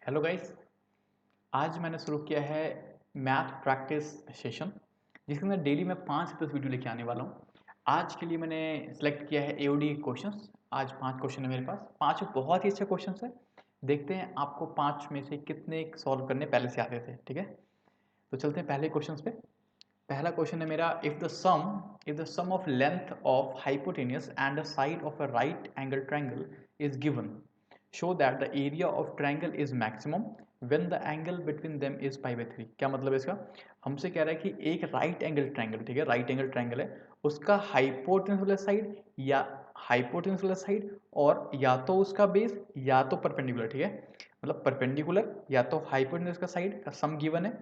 Hello guys. आज मैंने शुरू किया है मैथ प्रैक्टिस सेशन, जिसके अंदर डेली मैं 5 से 10 वीडियो लेके आने वाला हूँ। आज के लिए मैंने सेलेक्ट किया है एओडी क्वेश्चंस। आज 5 क्वेश्चन है मेरे पास, 5 बहुत ही अच्छे क्वेश्चंस है। देखते हैं आपको 5 में से कितने सॉल्व करने पहले से आते थे। ठीक है, तो चलते हैं पहले क्वेश्चन पे। पहला क्वेश्चन है मेरा, if the sum of length of hypotenuse and the side of a right angle triangle is given, show that the area of triangle is maximum when the angle between them is pi by 3। क्या मतलब है इसका? हमसे कह रहा है कि एक राइट एंगल ट्रायंगल, ठीक है, राइट एंगल ट्रायंगल है, उसका हाइपोटेन्यूस वाला साइड या हाइपोटेन्यूस वाला साइड और या तो उसका बेस या तो परपेंडिकुलर, ठीक है, मतलब परपेंडिकुलर या तो हाइपोटेन्यूस का साइड का सम गिवन है,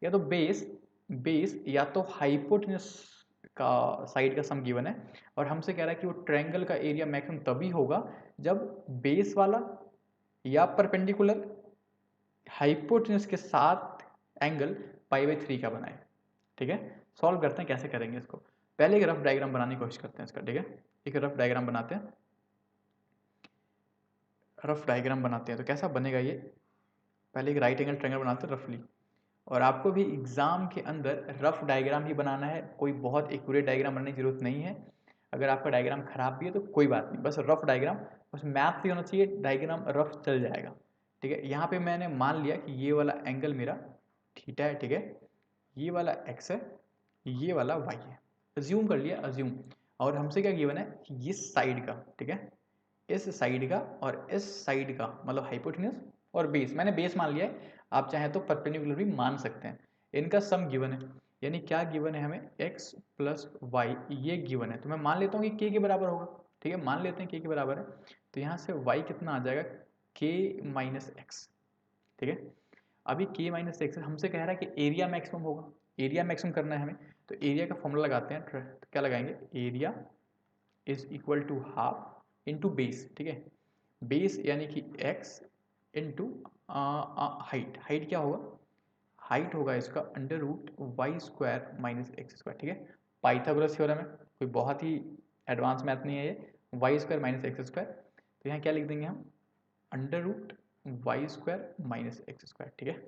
या तो बेस बेस या तो हाइपोटेन्यूस का साइड का सम गिवन है। और हमसे कह रहा है कि वो ट्रायंगल का एरिया मैक्सिमम तभी होगा जब बेस वाला या परपेंडिकुलर हाइपोटेन्यूस के साथ एंगल पाई बाई 3 का बनाए। ठीक है, सॉल्व करते हैं कैसे करेंगे इसको। पहले एक रफ डायग्राम बनाने की कोशिश करते हैं इसका। ठीक है, एक रफ डायग्राम बनाते हैं। तो कैसा बनेगा ये? पहले एक राइट एंगल ट्रायंगल बनाते हैं रफली। और आपको भी एग्जाम के अंदर रफ डायग्राम ही बनाना है, कोई बहुत एक्यूरेट डायग्राम बनाने की जरूरत नहीं है। अगर आपका डायग्राम खराब भी है तो कोई बात नहीं, बस रफ डायग्राम, बस मैथ से होना चाहिए, डायग्राम रफ चल जाएगा। ठीक है, यहाँ पे मैंने मान लिया कि ये वाला एंगल मेरा थीटा है। ठीक है, ये वाला एक्स है, ये वाला वाई है। अज्यूम कर लिया, अज्यूम। और हमसे क्या गिवन है कि इस साइड का, ठीक है, इस साइड का और इस साइड का मतलब हाइपोटेन्यूस और बेस, मैंने बेस मान लिया है, आप चाहें तो परपेंडिकुलर भी मान सकते हैं। इनका सम गिवन है, यानी क्या गिवन है हमें, x प्लस वाई, ये गिवन है। तो मैं मान लेता हूँ कि k के बराबर होगा। ठीक है, मान लेते हैं k के बराबर है, तो यहाँ से y कितना आ जाएगा, k माइनस एक्स। ठीक है, अभी k माइनस एक्स हमसे कह रहा है कि एरिया मैक्सिमम होगा, एरिया मैक्सिमम करना है हमें, तो एरिया का फॉर्मूला लगाते हैं। तो क्या लगाएंगे, area is equal to half into base. ठीक है, बेस यानी कि x इंटू हाइट। हाइट क्या होगा, हाइट होगा इसका under root Y square minus x square. ठीक है, पाइथागोरस थ्योरम है, कोई बहुत ही एडवांस मैथ नहीं है ये। Y square minus x square, तो यहाँ क्या लिख देंगे हम, under root Y square minus x square. ठीक है,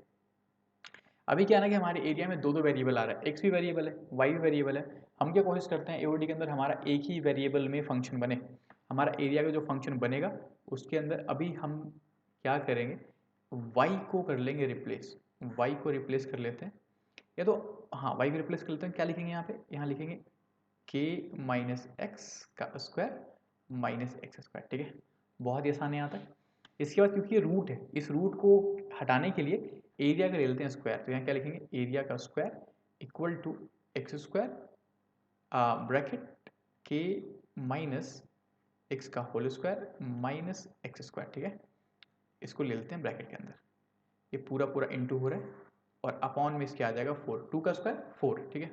अभी क्या है ना कि हमारे एरिया में दो दो वेरिएबल आ रहा है, एक्स भी वेरिएबल है, वाई भी वेरिएबल है। हम क्या कोशिश करते हैं एओडी के अंदर हमारा एक ही वेरिएबल में फंक्शन बने। हमारा एरिया का जो फंक्शन बनेगा उसके अंदर अभी हम क्या करेंगे, वाई को कर लेंगे रिप्लेस, वाई को रिप्लेस कर लेते हैं, या तो हाँ वाई को रिप्लेस कर लेते हैं। क्या लिखेंगे यहाँ पे, यहाँ लिखेंगे के माइनस एक्स का स्क्वायर माइनस एक्स स्क्वायर। ठीक है, बहुत ही आसान है यहाँ तक। इसके बाद क्योंकि ये रूट है, इस रूट को हटाने के लिए एरिया का ले लेते हैं स्क्वायर, तो यहाँ क्या लिखेंगे, एरिया का square equal to x square bracket K minus X का whole square minus x square. ठीक है, इसको ले लेते हैं ब्रैकेट के अंदर, ये पूरा पूरा इंटू हो रहा है और अपॉन में इसके आ जाएगा 4, 2 का स्क्वायर 4। ठीक है,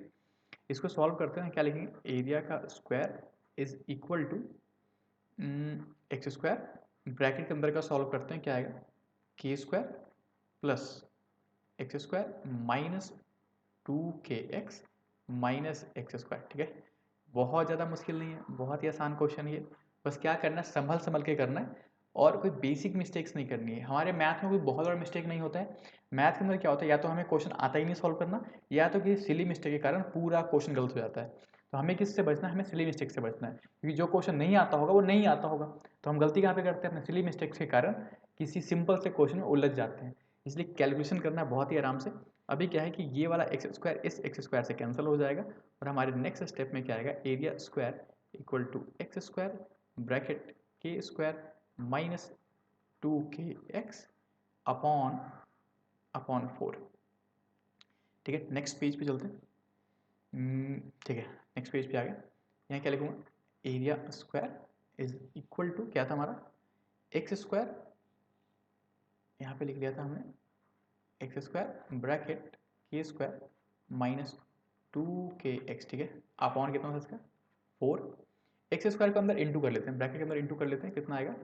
इसको सॉल्व करते हैं। क्या लिखेंगे, एरिया का square is equal to x square, bracket के अंदर का सॉल्व करते हैं, क्या आएगा, K square plus X square minus 2kx minus x square. ठीक है, बहुत ज़्यादा मुश्किल नहीं है, बहुत ही आसान क्वेश्चन ये। बस क्या करना है, संभल संभल के करना है और कोई बेसिक मिस्टेक्स नहीं करनी है। हमारे मैथ में कोई बहुत बड़ा मिस्टेक नहीं होता है। मैथ के अंदर क्या होता है, या तो हमें क्वेश्चन आता ही नहीं सॉल्व करना, या तो किसी सिली मिस्टेक के कारण पूरा क्वेश्चन गलत हो जाता है। तो हमें किससे बचना है, हमें सिली मिस्टेक से बचना है, क्योंकि जो क्वेश्चन नहीं आता होगा वो नहीं आता होगा। तो हम गलती कहाँ पे करते हैं, अपने सिली मिस्टेक्स के कारण किसी सिंपल से क्वेश्चन में उलझ जाते हैं। इसलिए कैलकुलेशन करना है बहुत ही आराम से। अभी क्या है कि ये वाला एक्स स्क्वायर इस एक्स स्क्वायर से कैंसिल हो जाएगा और हमारे नेक्स्ट स्टेप में क्या आएगा, area square equal to x square bracket के square minus 2kx upon upon 4। ठीक है, नेक्स्ट पेज पे चलते हैं। ठीक है, नेक्स्ट पेज पे आ गया। यहाँ क्या लिखूँगा, area square is equal to क्या था हमारा, एक्स स्क्वायर, यहाँ पे लिख लिया था हमने एक्स स्क्वायर ब्रैकेट के स्क्वायर माइनस 2kx। ठीक है, अपॉन कितना था इसका, 4। एक्स स्क्वायर के अंदर इंटू कर लेते हैं, ब्रैकेट के अंदर इंटू कर लेते हैं, कितना आएगा,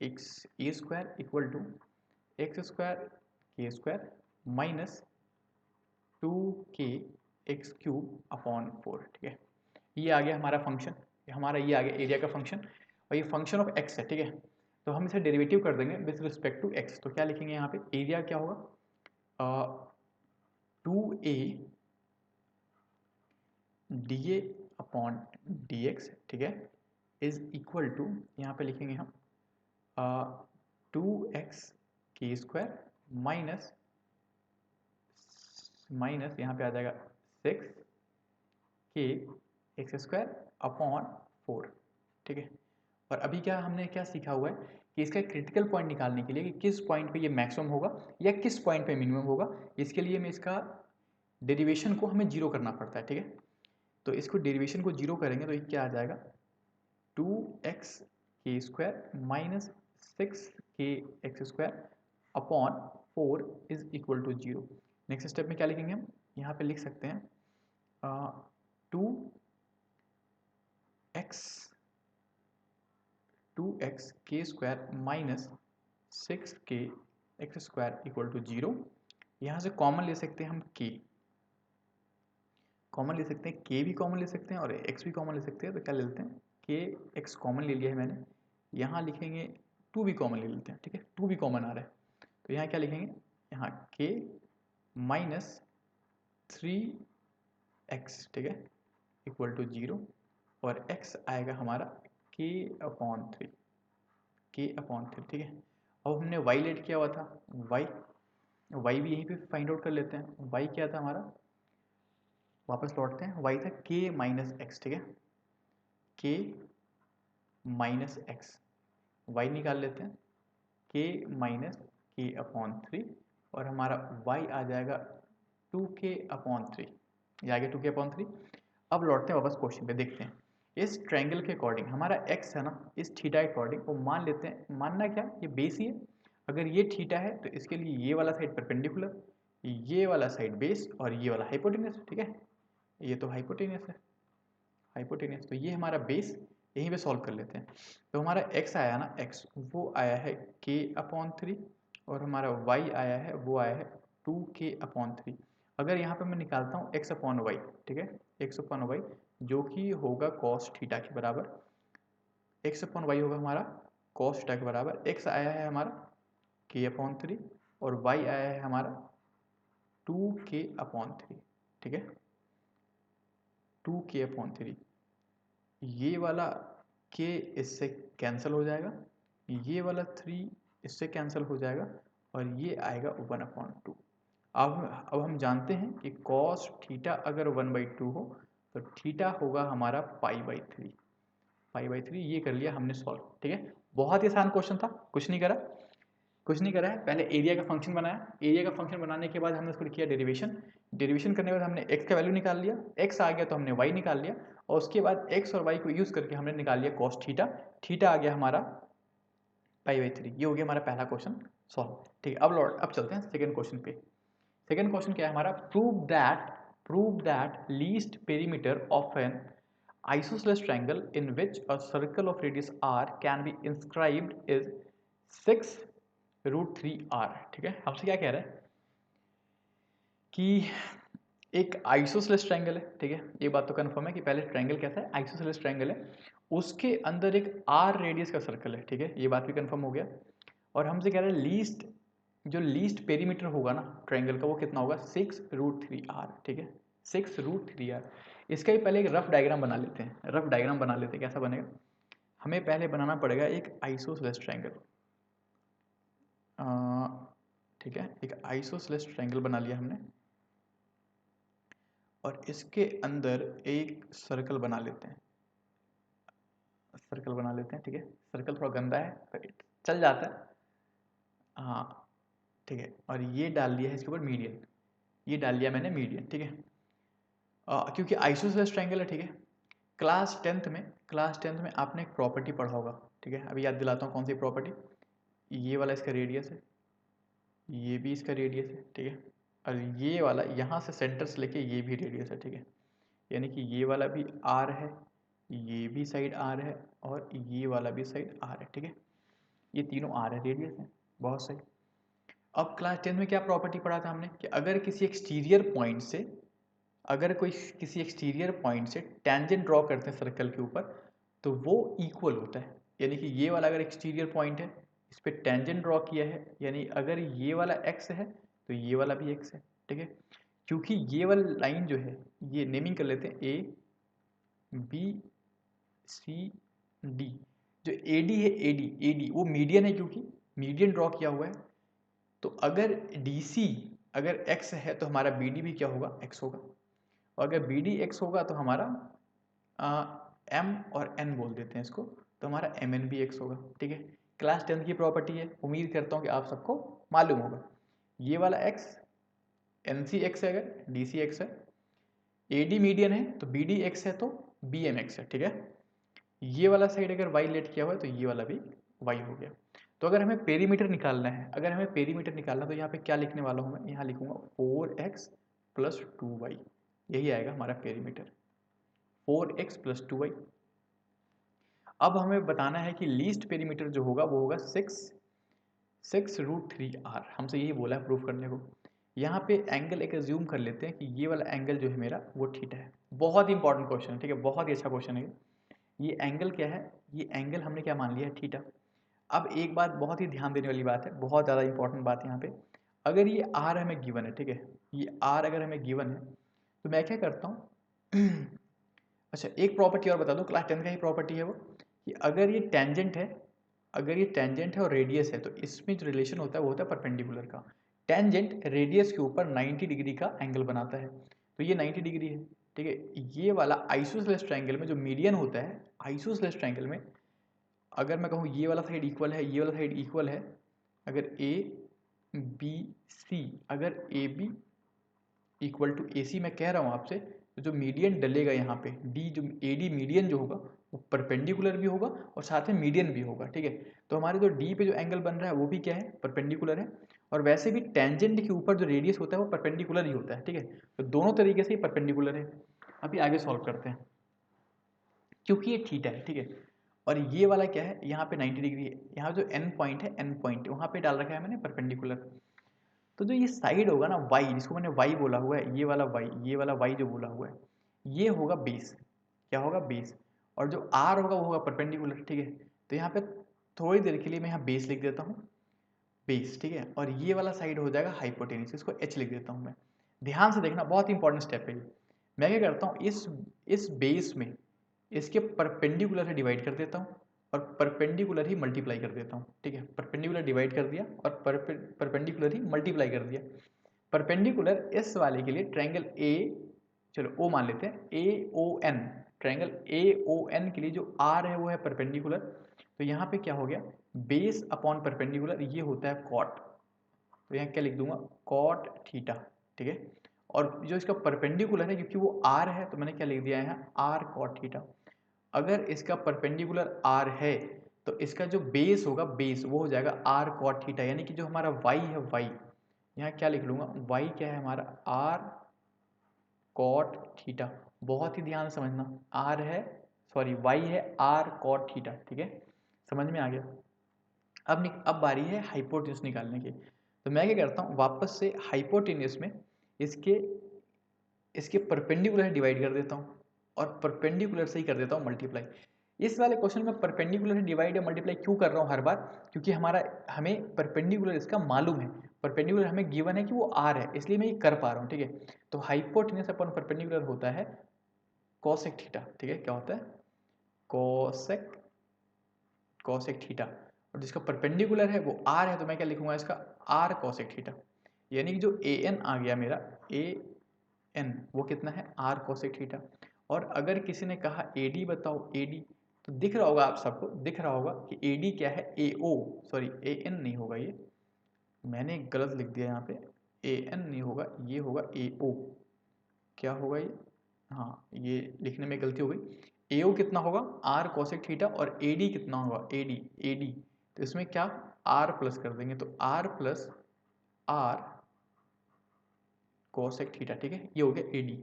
x a square equal to x square के square minus 2kx cube upon 4। ठीक है, ये आ गया हमारा फंक्शन, हमारा ये आ गया एरिया का फंक्शन, और ये फंक्शन ऑफ एक्स है। ठीक है, तो हम इसे डेरिवेटिव कर देंगे विथ रिस्पेक्ट टू एक्स। तो क्या लिखेंगे यहाँ पे, एरिया क्या होगा, 2a dA अपॉन dx, ठीक है, इज इक्वल टू, यहाँ पे लिखेंगे हम 2x के स्क्वायर माइनस यहाँ पे आ जाएगा 6 के एक्स स्क्वायर अपॉन 4, ठीक है। और अभी क्या हमने क्या सीखा हुआ है कि इसका क्रिटिकल पॉइंट निकालने के लिए कि किस पॉइंट पे ये मैक्सिमम होगा या किस पॉइंट पे मिनिमम होगा, इसके लिए हमें इसका डेरिवेशन को हमें जीरो करना पड़ता है, ठीक है। तो इसको डेरिवेशन को जीरो करेंगे तो ये क्या आ जाएगा, 2x के square minus 6 K X square upon 4 is equal to zero. Next step में क्या लिखेंगे हम, यहाँ पे लिख सकते हैं 2x के square minus 6 K X square equal to zero. यहाँ से कॉमन ले सकते हैं हम k, कॉमन ले सकते हैं, k भी कॉमन ले सकते हैं और x भी कॉमन ले सकते हैं। तो क्या ले लेते हैं, k x कॉमन ले लिया है मैंने, यहाँ लिखेंगे 2 भी कॉमन ले लेते हैं, ठीक है, 2 भी कॉमन आ रहा है। तो यहाँ क्या लिखेंगे, यहाँ k माइनस 3x, ठीक है, इक्वल टू जीरो, और x आएगा हमारा k अपॉन 3, ठीक है। अब हमने y लेट किया हुआ था, y भी यहीं पे फाइंड आउट कर लेते हैं। y क्या था हमारा, वापस लौटते हैं, y था k माइनस एक्स, ठीक है, k माइनस एक्स, y निकाल लेते हैं, k माइनस के अपॉन 3, और हमारा y आ जाएगा 2k अपॉन 3, ये आ गया 2k अपॉन 3। अब लौटते हैं वापस क्वेश्चन पे, देखते हैं इस ट्रायंगल के अकॉर्डिंग हमारा x है ना, इस थीटा के अकॉर्डिंग वो मान लेते हैं, मानना क्या, ये बेस ही है। अगर ये थीटा है तो इसके लिए ये वाला साइड परपेंडिकुलर, ये वाला साइड बेस और ये वाला हाइपोटेनस, ठीक है, ये तो हाइपोटेनस है, तो ये हमारा बेस, यहीं पे सॉल्व कर लेते हैं। तो हमारा x आया ना, x वो आया है k अपॉन 3, और हमारा y आया है, वो आया है 2k अपॉन 3। अगर यहाँ पे मैं निकालता हूँ x अपॉन वाई, ठीक है, x अपॉन वाई जो कि होगा कॉस थीटा के बराबर, x अपॉन वाई होगा हमारा कॉस थीटा के बराबर। x आया है हमारा k अपॉन 3 और y आया है हमारा 2k अपॉन 3, ठीक है, 2k अपॉन 3। ये वाला k इससे कैंसिल हो जाएगा, ये वाला 3 इससे कैंसिल हो जाएगा, और ये आएगा 1/2। अब हम जानते हैं कि cos थीटा अगर 1/2 हो तो थीटा होगा हमारा π/3, ये कर लिया हमने सॉल्व, ठीक है। बहुत ही आसान क्वेश्चन था, कुछ नहीं करा है। पहले एरिया का फंक्शन बनाया, एरिया का फंक्शन बनाने के बाद हमने उसको किया डेरिवेशन करने के बाद हमने x का वैल्यू निकाल लिया, x आ गया तो हमने y निकाल लिया, और उसके बाद x और y को यूज करके हमने निकाल लिया cos थीटा आ गया हमारा π/3। ये हो गया हमारा पहला क्वेश्चन सॉल्व, ठीक है। अब चलते हैं सेकंड क्वेश्चन पे। सेकंड क्वेश्चन क्या है हमारा, prove that least perimeter of an isosceles triangle in which a circle of radius r can be inscribed is 6√3r, ठीक है। हमसे क्या कह रहा है कि एक आइसोसेलेस ट्रायंगल है, ठीक है, ये बात तो कंफर्म है कि पहले ट्रायंगल कैसा है, आइसोसेलेस ट्रायंगल है, उसके अंदर एक r रेडियस का सर्कल है, ठीक है, ये बात भी कंफर्म हो गया। और हमसे कह रहा है जो लीस्ट पेरीमीटर होगा ना ट्रायंगल का, वो कितना होगा, 6√3r, ठीक है, 6√3r। इसका ही पहले एक रफ डायग्राम बना लेते हैं, कैसा बनेगा, हमें पहले बनाना पड़ेगा एक आइसोसेलेस ट्रायंगल, ठीक है, एक आइसोसेलेस ट्रायंगल बना लिया हमने, और इसके अंदर एक सर्कल बना लेते हैं, ठीक है। सर्कल थोड़ा गंदा है पर चल जाता है, हाँ, ठीक है। और ये डाल दिया है इसके ऊपर मीडियन, ये डाल दिया मैंने मीडियन, ठीक है, क्योंकि आइसोसेलेस ट्रायंगल है, ठीक है। क्लास टेंथ में आपने एक प्रॉपर्टी पढ़ा होगा, ठीक है, अभी याद दिलाता हूँ कौन सी प्रॉपर्टी, ये वाला इसका रेडियस है, ये भी इसका रेडियस है, ठीक है, और ये वाला यहाँ से सेंटर से लेके ये भी रेडियस है, ठीक है, यानी कि ये वाला भी आर है, ये भी साइड आर है, और ये वाला भी साइड आर है, ठीक है, ये तीनों आर है, रेडियस है, बहुत सही। अब क्लास 10 में क्या प्रॉपर्टी पढ़ा था हमने कि अगर किसी एक्सटीरियर पॉइंट से टेंजेंट ड्रॉ करते हैं सर्कल के ऊपर तो वो इक्वल होता है, यानी कि ये वाला अगर एक्सटीरियर पॉइंट है, इस पर टेंजेंट ड्रॉ किया है, यानी अगर ये वाला x है तो ये वाला भी x है, ठीक है। क्योंकि ये वाली लाइन जो है, ये नेमिंग कर लेते हैं ए बी सी डी। जो ए डी है, ए डी वो मीडियन है, क्योंकि मीडियन ड्रॉ किया हुआ है। तो अगर डी सी अगर x है तो हमारा बी डी भी क्या होगा, x होगा। और अगर बी डी x होगा तो हमारा m और n बोल देते हैं इसको, तो हमारा एम एन भी x होगा, ठीक है। क्लास 10 की प्रॉपर्टी है, उम्मीद करता हूँ कि आप सबको मालूम होगा। ये वाला x एन सी एक्स है, अगर डी सी एक्स है, ए डी मीडियन है तो बी डी एक्स है, तो बी एम एक्स है, ठीक है। ये वाला साइड अगर y लेट किया हुआ है तो ये वाला भी y हो गया। तो अगर हमें पेरीमीटर निकालना है, अगर हमें पेरीमीटर निकालना है तो यहाँ पे क्या लिखने वाला हूँ मैं, यहाँ लिखूंगा 4x प्लस 2y, यही आएगा हमारा पेरीमीटर, 4x प्लस 2y। अब हमें बताना है कि लीस्ट पेरीमीटर जो होगा वो होगा 6√3r, हमसे यही बोला है प्रूफ करने को। यहाँ पे एंगल एक एज्यूम कर लेते हैं कि ये वाला एंगल जो है मेरा वो थीटा है। बहुत इंपॉर्टेंट क्वेश्चन है, ठीक है, बहुत ही अच्छा क्वेश्चन है। ये एंगल क्या है, ये एंगल हमने क्या मान लिया है, थीटा। अब एक बात बहुत ही ध्यान देने वाली बात है, बहुत ज़्यादा इंपॉर्टेंट बात है यहाँ पे। अगर ये आर हमें गिवन है, ठीक है, ये आर अगर हमें गिवन है तो मैं क्या करता हूँ अच्छा एक प्रॉपर्टी और बता दूँ, क्लास 10 का ही प्रॉपर्टी है वो, कि अगर ये टेंजेंट है, अगर ये टेंजेंट है और रेडियस है तो इसमें जो रिलेशन होता है वो होता है परपेंडिकुलर का। टेंजेंट रेडियस के ऊपर 90 डिग्री का एंगल बनाता है, तो ये 90 डिग्री है, ठीक है। ये वाला आइसोसेलेस ट्रायंगल में जो मीडियन होता है, आइसोसेलेस ट्रायंगल में अगर मैं कहूँ ये वाला साइड इक्वल है, ये वाला साइड इक्वल है, अगर ए बी सी, अगर ए बी इक्वल टू ए सी मैं कह रहा हूँ आपसे, तो जो मीडियन डलेगा यहाँ पे डी, जो ए डी मीडियन जो होगा वो परपेंडिकुलर भी होगा और साथ में मीडियन भी होगा, ठीक है। तो हमारे जो डी पे जो एंगल बन रहा है वो भी क्या है, परपेंडिकुलर है। और वैसे भी टेंजेंट के ऊपर जो रेडियस होता है वो परपेंडिकुलर ही होता है, ठीक है। तो दोनों तरीके से ही परपेंडिकुलर है। अभी आगे सॉल्व करते हैं, क्योंकि ये थीटा है, ठीक है। और ये वाला क्या है, यहाँ पे 90 डिग्री है, यहाँ जो एन पॉइंट है, एन पॉइंट वहाँ पे डाल रखा है मैंने परपेंडिकुलर। तो जो ये साइड होगा ना y, जिसको मैंने y बोला हुआ है, ये वाला y, ये वाला y जो बोला हुआ है, ये होगा बेस, क्या होगा, बेस। और जो r होगा वो होगा परपेंडिकुलर, ठीक है। तो यहाँ पे थोड़ी देर के लिए मैं यहाँ बेस लिख देता हूँ, बेस, ठीक है। और ये वाला साइड हो जाएगा हाइपोटेन्यूस, इसको h लिख देता हूँ मैं। ध्यान से देखना, बहुत इंपॉर्टेंट स्टेप है ये। मैं क्या करता हूँ, इस बेस में इसके परपेंडिकुलर से डिवाइड कर देता हूँ और परपेंडिकुलर ही मल्टीप्लाई कर देता हूँ, ठीक है। परपेंडिकुलर डिवाइड कर दिया और परपेंडिकुलर ही मल्टीप्लाई कर दिया। परपेंडिकुलर इस वाले के लिए ट्रायंगल ए, चलो ओ मान लेते हैं, A O N, triangle A O N के लिए जो आर है वो है परपेंडिकुलर। तो यहाँ पे क्या हो गया, बेस अपॉन परपेंडिकुलर, ये होता है कॉट। तो यहाँ क्या लिख दूंगा, कॉट थीटा, ठीक है। और जो इसका परपेंडिकुलर है, क्योंकि वो आर है तो मैंने क्या लिख दिया है यहाँ, आर कॉट थीटा। अगर इसका परपेंडिकुलर आर है तो इसका जो बेस होगा, बेस वो हो जाएगा आर कॉट थीटा, यानी कि जो हमारा वाई है, वाई यहाँ क्या लिख लूंगा, वाई क्या है हमारा, आर कॉट थीटा। बहुत ही ध्यान से समझना, आर है, सॉरी वाई है आर कॉट थीटा, ठीक है, समझ में आ गया। अब बारी है हाइपोटेन्यूस निकालने की। तो मैं क्या करता हूँ, वापस से हाइपोटेन्यूस में इसके इसके परपेंडिकुलर डिवाइड कर देता हूँ और परपेंडिकुलर से ही कर देता हूँ मल्टीप्लाई। इस वाले क्वेश्चन में परपेंडिकुलर डिवाइड या मल्टीप्लाई क्यों कर रहा हूँ हर बार, क्योंकि हमें परपेंडिकुलर इसका मालूम है, परपेंडिकुलर हमें गिवन है कि वो आर है, इसलिए मैं ये कर पा रहा हूँ, ठीक है। तो हाइपोटेन्यूस अपॉन परपेंडिकुलर होता है कोसेक थीटा, ठीक है, क्या होता है, कोसेक कोसेक थीटा। और जिसका परपेंडिकुलर है वो आर है, तो मैं क्या लिखूंगा इसका, आर कोसेक थीटा। यानी कि जो ए एन आ गया मेरा, ए एन वो कितना है, आर कोसेक थीटा। और अगर किसी ने कहा ए डी बताओ, ए डी, तो दिख रहा होगा आप सबको, दिख रहा होगा कि ए डी क्या है, ए ओ, सॉरी ए एन नहीं होगा, ये मैंने गलत लिख दिया यहाँ पे, ए एन नहीं होगा, ये होगा ए ओ। क्या होगा ये, हाँ ये लिखने में गलती हो गई। ए ओ कितना होगा, आर कोसेक थीटा, और ए डी कितना होगा, ए डी, ए डी, तो इसमें क्या आर प्लस कर देंगे, तो R plus R cosec theta, ठीक है, ये हो गया ए डी।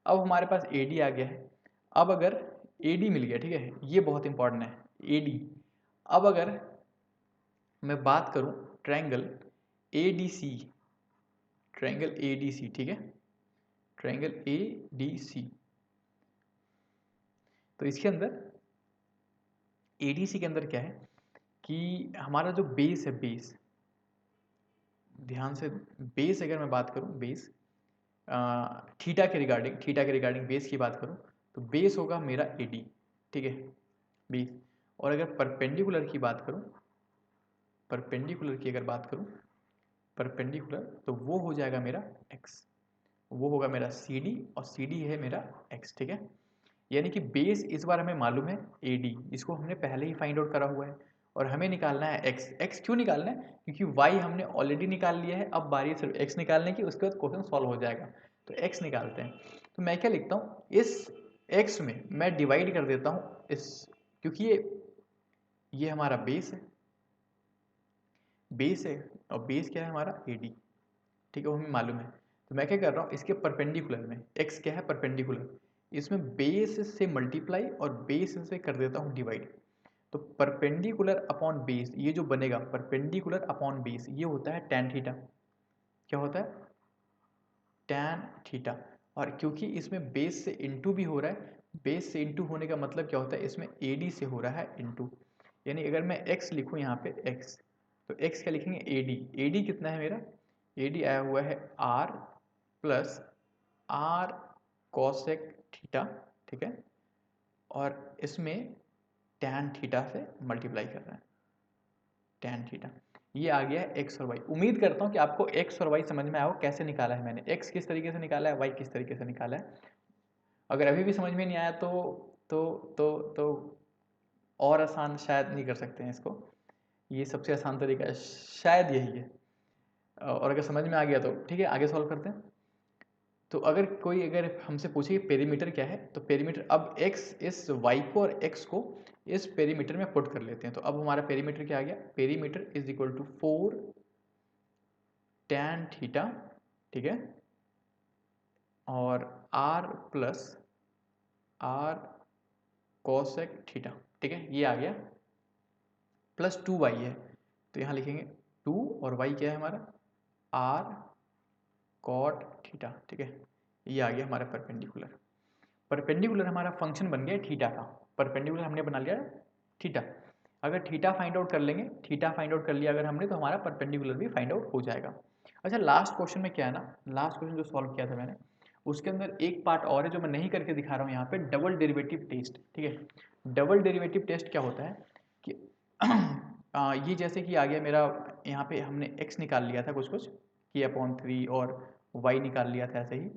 अब हमारे पास ए डी आ गया है। अब अगर ए डी मिल गया, ठीक है, ये बहुत इंपॉर्टेंट है ए डी। अब अगर मैं बात करूं triangle A D C, triangle A D C, ठीक है, ट्रायंगल ए डी सी, तो इसके अंदर एडीसी के अंदर क्या है कि हमारा जो बेस है, बेस, ध्यान से, बेस अगर मैं बात करूं, बेस थीटा के रिगार्डिंग बेस की बात करूं तो बेस होगा मेरा एडी, ठीक है, बेस। और अगर परपेंडिकुलर की बात करूं, परपेंडिकुलर की अगर बात करूं, परपेंडिकुलर तो वो हो जाएगा मेरा एक्स, वो होगा मेरा सी डी, और सी डी है मेरा एक्स, ठीक है। यानी कि बेस इस बार हमें मालूम है ए डी, इसको हमने पहले ही फाइंड आउट करा हुआ है, और हमें निकालना है एक्स। एक्स क्यों निकालना है? क्योंकि वाई हमने ऑलरेडी निकाल लिया है, अब बारी है सिर्फ एक्स निकालने की, उसके बाद क्वेश्चन सॉल्व हो जाएगा। तो एक्स निकालते हैं। तो मैं क्या लिखता हूँ, इस एक्स में मैं डिवाइड कर देता हूँ इस, क्योंकि ये हमारा बेस है, बेस है, और बेस क्या है हमारा ए डी, ठीक है, वो हमें मालूम है। तो मैं क्या कर रहा हूँ, इसके परपेंडिकुलर में एक्स क्या है, परपेंडिकुलर, इसमें बेस से मल्टीप्लाई और बेस से कर देता हूँ डिवाइड। तो परपेंडिकुलर अपॉन बेस, ये जो बनेगा परपेंडिकुलर अपॉन बेस, ये होता है tan थीटा। क्या होता है? tan theta. और क्योंकि इसमें बेस से इनटू भी हो रहा है, बेस से इनटू होने का मतलब क्या होता है, इसमें AD से हो रहा है इनटू। यानी अगर मैं x लिखूं यहाँ पे x, तो x क्या लिखेंगे, AD। AD कितना है मेरा, AD आया हुआ है r plus r cosec theta, ठीक है, और इसमें tan थीटा से मल्टीप्लाई कर रहे हैं, tan थीटा। ये आ गया है x और y। उम्मीद करता हूँ कि आपको x और y समझ में आया हो, कैसे निकाला है मैंने, x किस तरीके से निकाला है, y किस तरीके से निकाला है। अगर अभी भी समझ में नहीं आया तो तो और आसान शायद नहीं कर सकते हैं इसको, ये सबसे आसान तरीका है, शायद यही है। और अगर समझ में आ गया तो ठीक है, आगे सॉल्व करते हैं। तो अगर कोई अगर हमसे पूछे कि पेरीमीटर क्या है, तो पेरीमीटर, अब x इस y को और x को इस पेरीमीटर में पुट कर लेते हैं। तो अब हमारा पेरीमीटर क्या आ गया, perimeter is equal to 4 tan theta, ठीक है, और r plus r cosec theta, ठीक है, ये आ गया, प्लस 2y है, तो यहाँ लिखेंगे 2, और y क्या है हमारा, r cot थीटा, ठीक है, ये आ गया हमारा परपेंडिकुलर। परपेंडिकुलर हमारा फंक्शन बन गया थीटा का, परपेंडिकुलर हमने बना लिया थीटा। अगर थीटा फाइंड आउट कर लेंगे, थीटा फाइंड आउट कर लिया अगर हमने, तो हमारा परपेंडिकुलर भी फाइंड आउट हो जाएगा। अच्छा, लास्ट क्वेश्चन में क्या है ना, लास्ट क्वेश्चन जो सॉल्व किया था मैंने, उसके अंदर एक पार्ट और है जो मैं नहीं करके दिखा रहा हूँ यहाँ पे, डबल डेरिवेटिव टेस्ट, ठीक है। डबल डेरिवेटिव टेस्ट क्या होता है कि ये जैसे कि आ गया मेरा, यहाँ पे हमने x निकाल लिया था कुछ कुछ k/3, और y निकाल लिया था ऐसे ही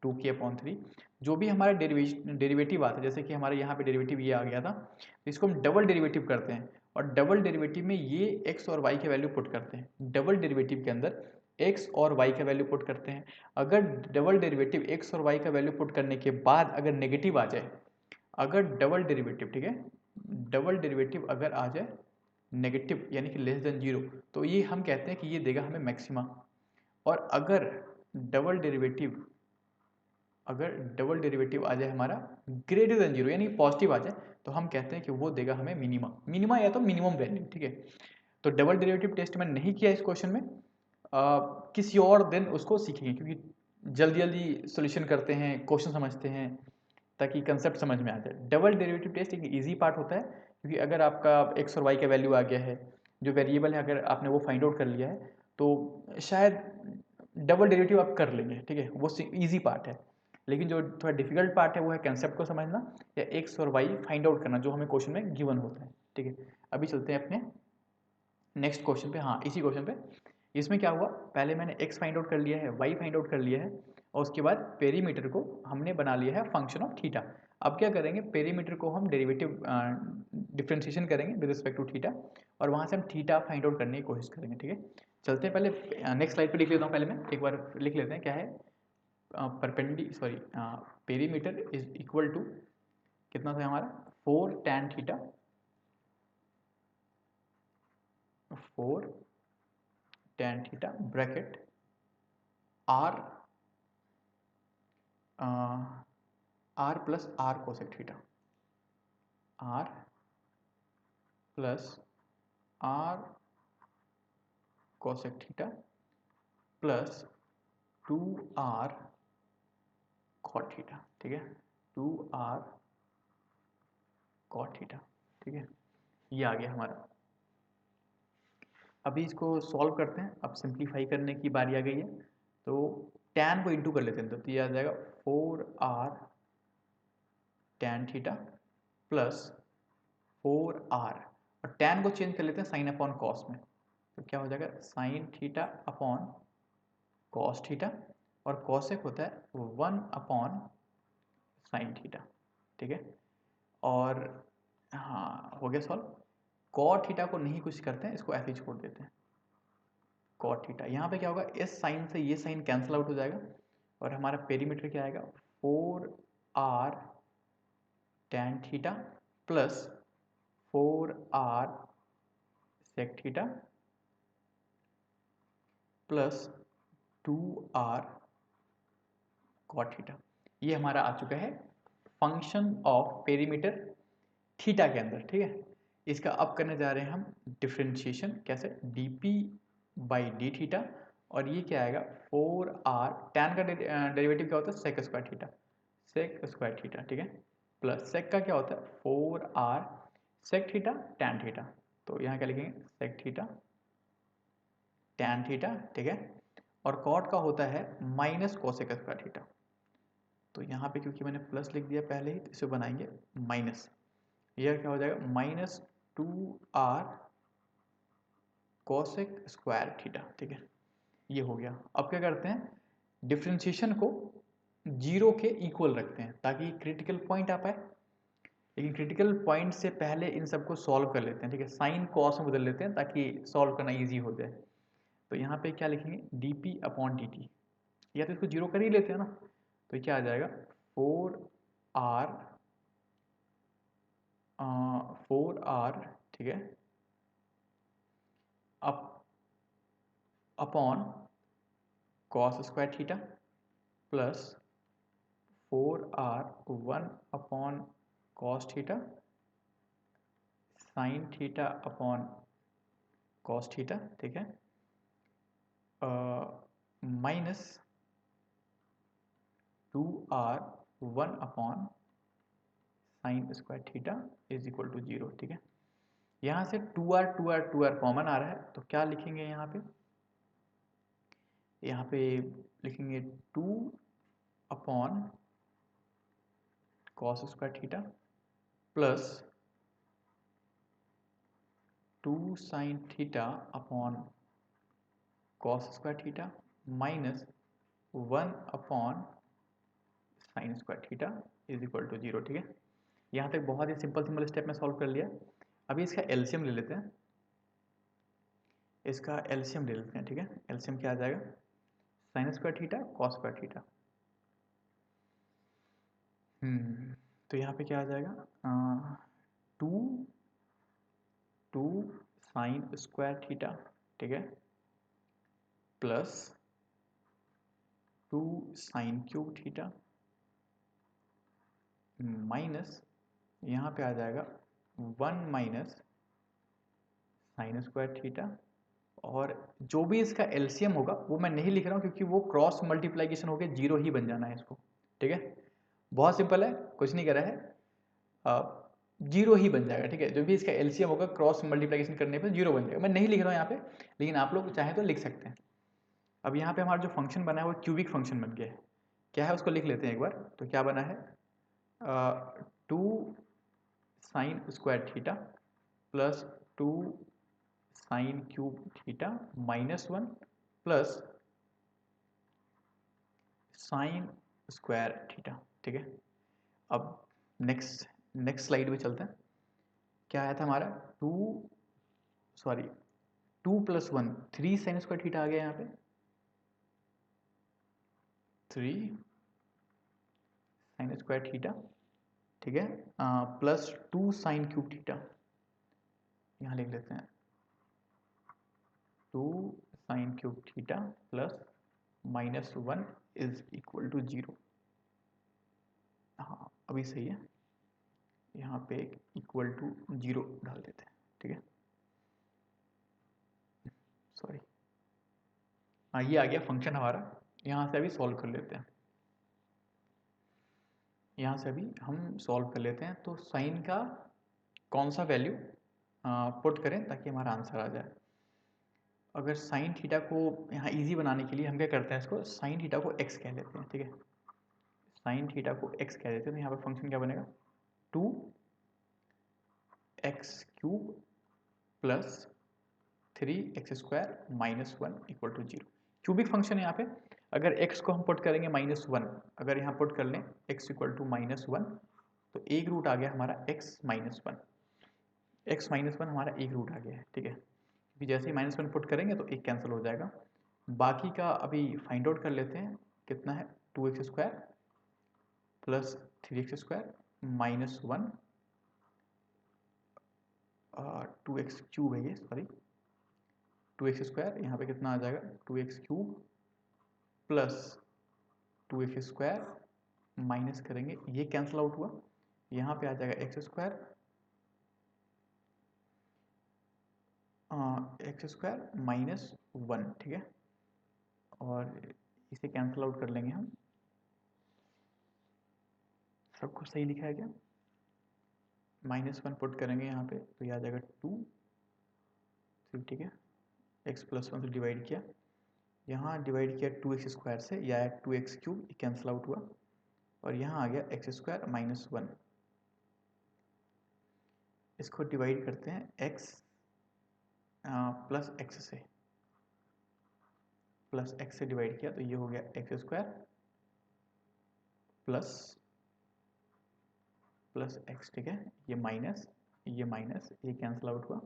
2k/3। जो भी हमारा डेरिवेटिव आता है, जैसे कि हमारे यहाँ पे डेरिवेटिव ये आ गया था, तो इसको हम डबल डेरिवेटिव करते हैं, और डबल डेरिवेटिव में ये x और y के वैल्यू पुट करते हैं। डबल डेरिवेटिव के अंदर x और y का वैल्यू पुट करते हैं। अगर डबल डेरिवेटिव x और y का वैल्यू पुट करने के बाद अगर नेगेटिव आ जाए, अगर डबल डेरिवेटिव, ठीक है, डबल डेरिवेटिव अगर आ जाए नेगेटिव यानी कि लेस देन 0, तो ये हम कहते हैं कि ये देगा हमें मैक्सिमा। और अगर डबल डेरिवेटिव, अगर डबल डेरिवेटिव आ जाए हमारा ग्रेटर देन 0 यानी पॉजिटिव आ जाए, तो हम कहते हैं कि वो देगा हमें मिनिमा, मिनिमा या तो मिनिमम वैल्यू, ठीक है। तो डबल डेरिवेटिव टेस्ट मैंने नहीं किया इस क्वेश्चन में, किसी और दिन उसको सीखेंगे, क्योंकि जल्दी जल्दी सोल्यूशन करते हैं, क्वेश्चन समझते हैं, ताकि कंसेप्ट समझ में आ जाए। डबल डेरिवेटिव टेस्ट एक इजी पार्ट होता है, क्योंकि अगर आपका x और y का वैल्यू आ गया है, जो वेरिएबल है अगर आपने वो फाइंड आउट कर लिया है, तो शायद डबल डेरिवेटिव आप कर लेंगे, ठीक है, वो इजी पार्ट है। लेकिन जो थोड़ा डिफिकल्ट पार्ट है वो है कंसेप्ट को समझना, या x और y फाइंड आउट करना, जो हमें क्वेश्चन में गिवन होता है, ठीक है। अभी चलते हैं अपने नेक्स्ट क्वेश्चन पे। हाँ, इसी क्वेश्चन पे, इसमें क्या हुआ, पहले मैंने x फाइंड आउट कर लिया है, y फाइंड आउट कर लिया है, और उसके बाद पेरीमीटर को हमने बना लिया है फंक्शन ऑफ थीटा। अब क्या करेंगे, पेरीमीटर को हम डेरिवेटिव डिफ्रेंशिएशन करेंगे विद रिस्पेक्ट टू थीटा, और वहाँ से हम थीटा फाइंड आउट करने की कोशिश करेंगे, ठीक है। चलते हैं, पहले नेक्स्ट स्लाइड पे लिख लेता हूँ, पहले मैं एक बार लिख लेते हैं क्या है, पेरीमीटर इज इक्वल टू कितना था हमारा, 4 tan theta, 4 tan theta bracket r r plus r cosec theta, r plus r cosec theta plus 2r cot theta, ठीक है, 2r कॉट थीटा, ठीक है। ये आ गया हमारा। अभी इसको सॉल्व करते हैं, अब सिंप्लीफाई करने की बारी आ गई है। तो tan को इंटू कर लेते हैं, तो ये आ जाएगा 4r tan theta plus 4r, और tan को चेंज कर लेते हैं साइन अपॉन कॉस में, तो क्या हो जाएगा sign theta upon cos theta, और कॉसेक होता है 1 अपॉन साइन थीटा, ठीक है। और हाँ हो गया सॉल्व। कॉट थीटा को नहीं कुछ करते हैं, इसको ऐसे ही छोड़ देते हैं कॉट थीटा। यहाँ पे क्या होगा, इस साइन से ये साइन कैंसिल आउट हो जाएगा, और हमारा पेरीमीटर क्या आएगा 4r tan theta plus 4r sec theta plus 2r cot theta. ये हमारा आ चुका है फंक्शन ऑफ पेरीमीटर थीटा के अंदर, ठीक है। इसका अब करने जा रहे हैं हम डिफ्रेंशिएशन, कैसे, dp बाई डी थीटा, और ये क्या आएगा 4r, tan का डेरिवेटिव क्या होता है sec square theta, sec square theta, ठीक है, प्लस सेक का क्या होता है 4r sec theta tan theta, तो यहाँ क्या लिखेंगे सेक थीटा tan थीटा, ठीक है। और कॉट का होता है माइनस कोसेक स्क्वायर थीटा, तो यहाँ पे क्योंकि मैंने प्लस लिख दिया पहले ही, तो इसे बनाएंगे माइनस, यह क्या हो जाएगा minus 2r cosec square theta, ठीक है। ये हो गया। अब क्या करते हैं, डिफ्रेंशिएशन को जीरो के इक्वल रखते हैं ताकि क्रिटिकल पॉइंट आ पाए, लेकिन क्रिटिकल पॉइंट से पहले इन सबको सॉल्व कर लेते हैं, ठीक है, साइन कॉस में बदल लेते हैं ताकि सॉल्व करना ईजी हो जाए। तो यहाँ पे क्या लिखेंगे D P upon D T, या तो इसको जीरो कर ही लेते हैं ना, तो क्या आ जाएगा 4r 4r, ठीक है, up upon cos square theta plus 4r 1 upon cos theta sine theta upon cos theta, ठीक है, minus 2r 1 upon sine square theta is equal to 0, ठीक है। यहाँ से 2r कॉमन आ रहा है, तो क्या लिखेंगे यहाँ पे, लिखेंगे 2 upon cos square theta plus 2 sine theta upon cos square theta minus 1 upon sine square theta is equal to 0, ठीक है। यहाँ तक बहुत ही सिंपल स्टेप में सॉल्व कर लिया। अभी इसका एलसीएम ले लेते हैं, ठीक है। एलसीएम क्या आ जाएगा sign square theta cos square theta, तो यहाँ पे क्या आ जाएगा 2 साइन स्क्वायर थीटा, ठीक है, plus 2 sine cube theta minus यहाँ पे आ जाएगा 1 माइनस साइन स्क्वायर थीटा, और जो भी इसका एलसीएम होगा वो मैं नहीं लिख रहा हूँ क्योंकि वो क्रॉस मल्टीप्लाइकेशन हो गया, जीरो ही बन जाना है इसको, ठीक है। बहुत सिंपल है, कुछ नहीं करा है, जीरो ही बन जाएगा, ठीक है। जो भी इसका एलसीएम होगा क्रॉस मल्टीप्लाइकेशन करने पे जीरो बन जाएगा, मैं नहीं लिख रहा हूँ यहाँ पे, लेकिन आप लोग चाहें तो लिख सकते हैं। अब यहाँ पे हमारा जो फंक्शन बना है वो क्यूबिक फंक्शन बन गया है, क्या है उसको लिख लेते हैं एक बार। तो क्या बना है 2 sign square theta plus 2 sine cube theta minus 1 plus sign square theta, ठीक है। अब नेक्स्ट स्लाइड में चलते हैं। क्या आया था हमारा 2 प्लस 1 3 साइन स्क्वायर थीटा आ गया यहाँ पे, 3 साइन स्क्वायर थीटा, ठीक है, प्लस 2 साइन क्यूब थीटा, यहाँ लिख लेते हैं 2 sine cube theta plus minus 1 is equal to 0। हाँ अभी सही है, यहाँ पे इक्वल टू 0 डाल देते हैं, ठीक है, सॉरी। हाँ ये आ गया फंक्शन हमारा, यहाँ से अभी सॉल्व कर लेते हैं, यहाँ से अभी हम सॉल्व कर लेते हैं। तो साइन का कौन सा वैल्यू पुट करें ताकि हमारा आंसर आ जाए। अगर साइन थीटा को यहाँ इजी बनाने के लिए हम क्या करते हैं, इसको साइन थीटा को एक्स कह लेते हैं, ठीक है। साइन थीटा को एक्स कह देते हैं, तो यहाँ पर फंक्शन क्या बनेगा, 2x³ plus 3x² minus 1 equal to 0। Cubic function है यहाँ पे। अगर x को हम पुट करेंगे -1, अगर यहाँ पुट कर लें x इक्वल टू -1, तो एक रूट आ गया हमारा x माइनस 1। x माइनस 1 हमारा एक रूट आ गया है, ठीक है। क्योंकि जैसे ही -1 पुट करेंगे तो एक कैंसिल हो जाएगा। बाकी का अभी फाइंड आउट कर लेते हैं, कितना है, 2x² plus 3x² minus 1, 2x³ है ये, सॉरी 2x², यहाँ पे कितना आ जाएगा, 2x³ प्लस 2x² माइनस करेंगे, ये कैंसिल आउट हुआ, यहाँ पे आ जाएगा x² माइनस 1, ठीक है। और इसे कैंसिल आउट कर लेंगे हम। सब कुछ सही लिखा है क्या? -1 पुट करेंगे यहाँ पे तो ये आ जाएगा 2, ठीक है। x प्लस 1 से डिवाइड किया, यहाँ डिवाइड किया 2x² से, या 2x³ कैंसिल आउट हुआ, और यहाँ आ गया x² माइनस 1। इसको डिवाइड करते हैं x प्लस x से, प्लस x से डिवाइड किया तो ये हो गया x² प्लस x, ठीक है। ये माइनस, ये कैंसिल आउट हुआ,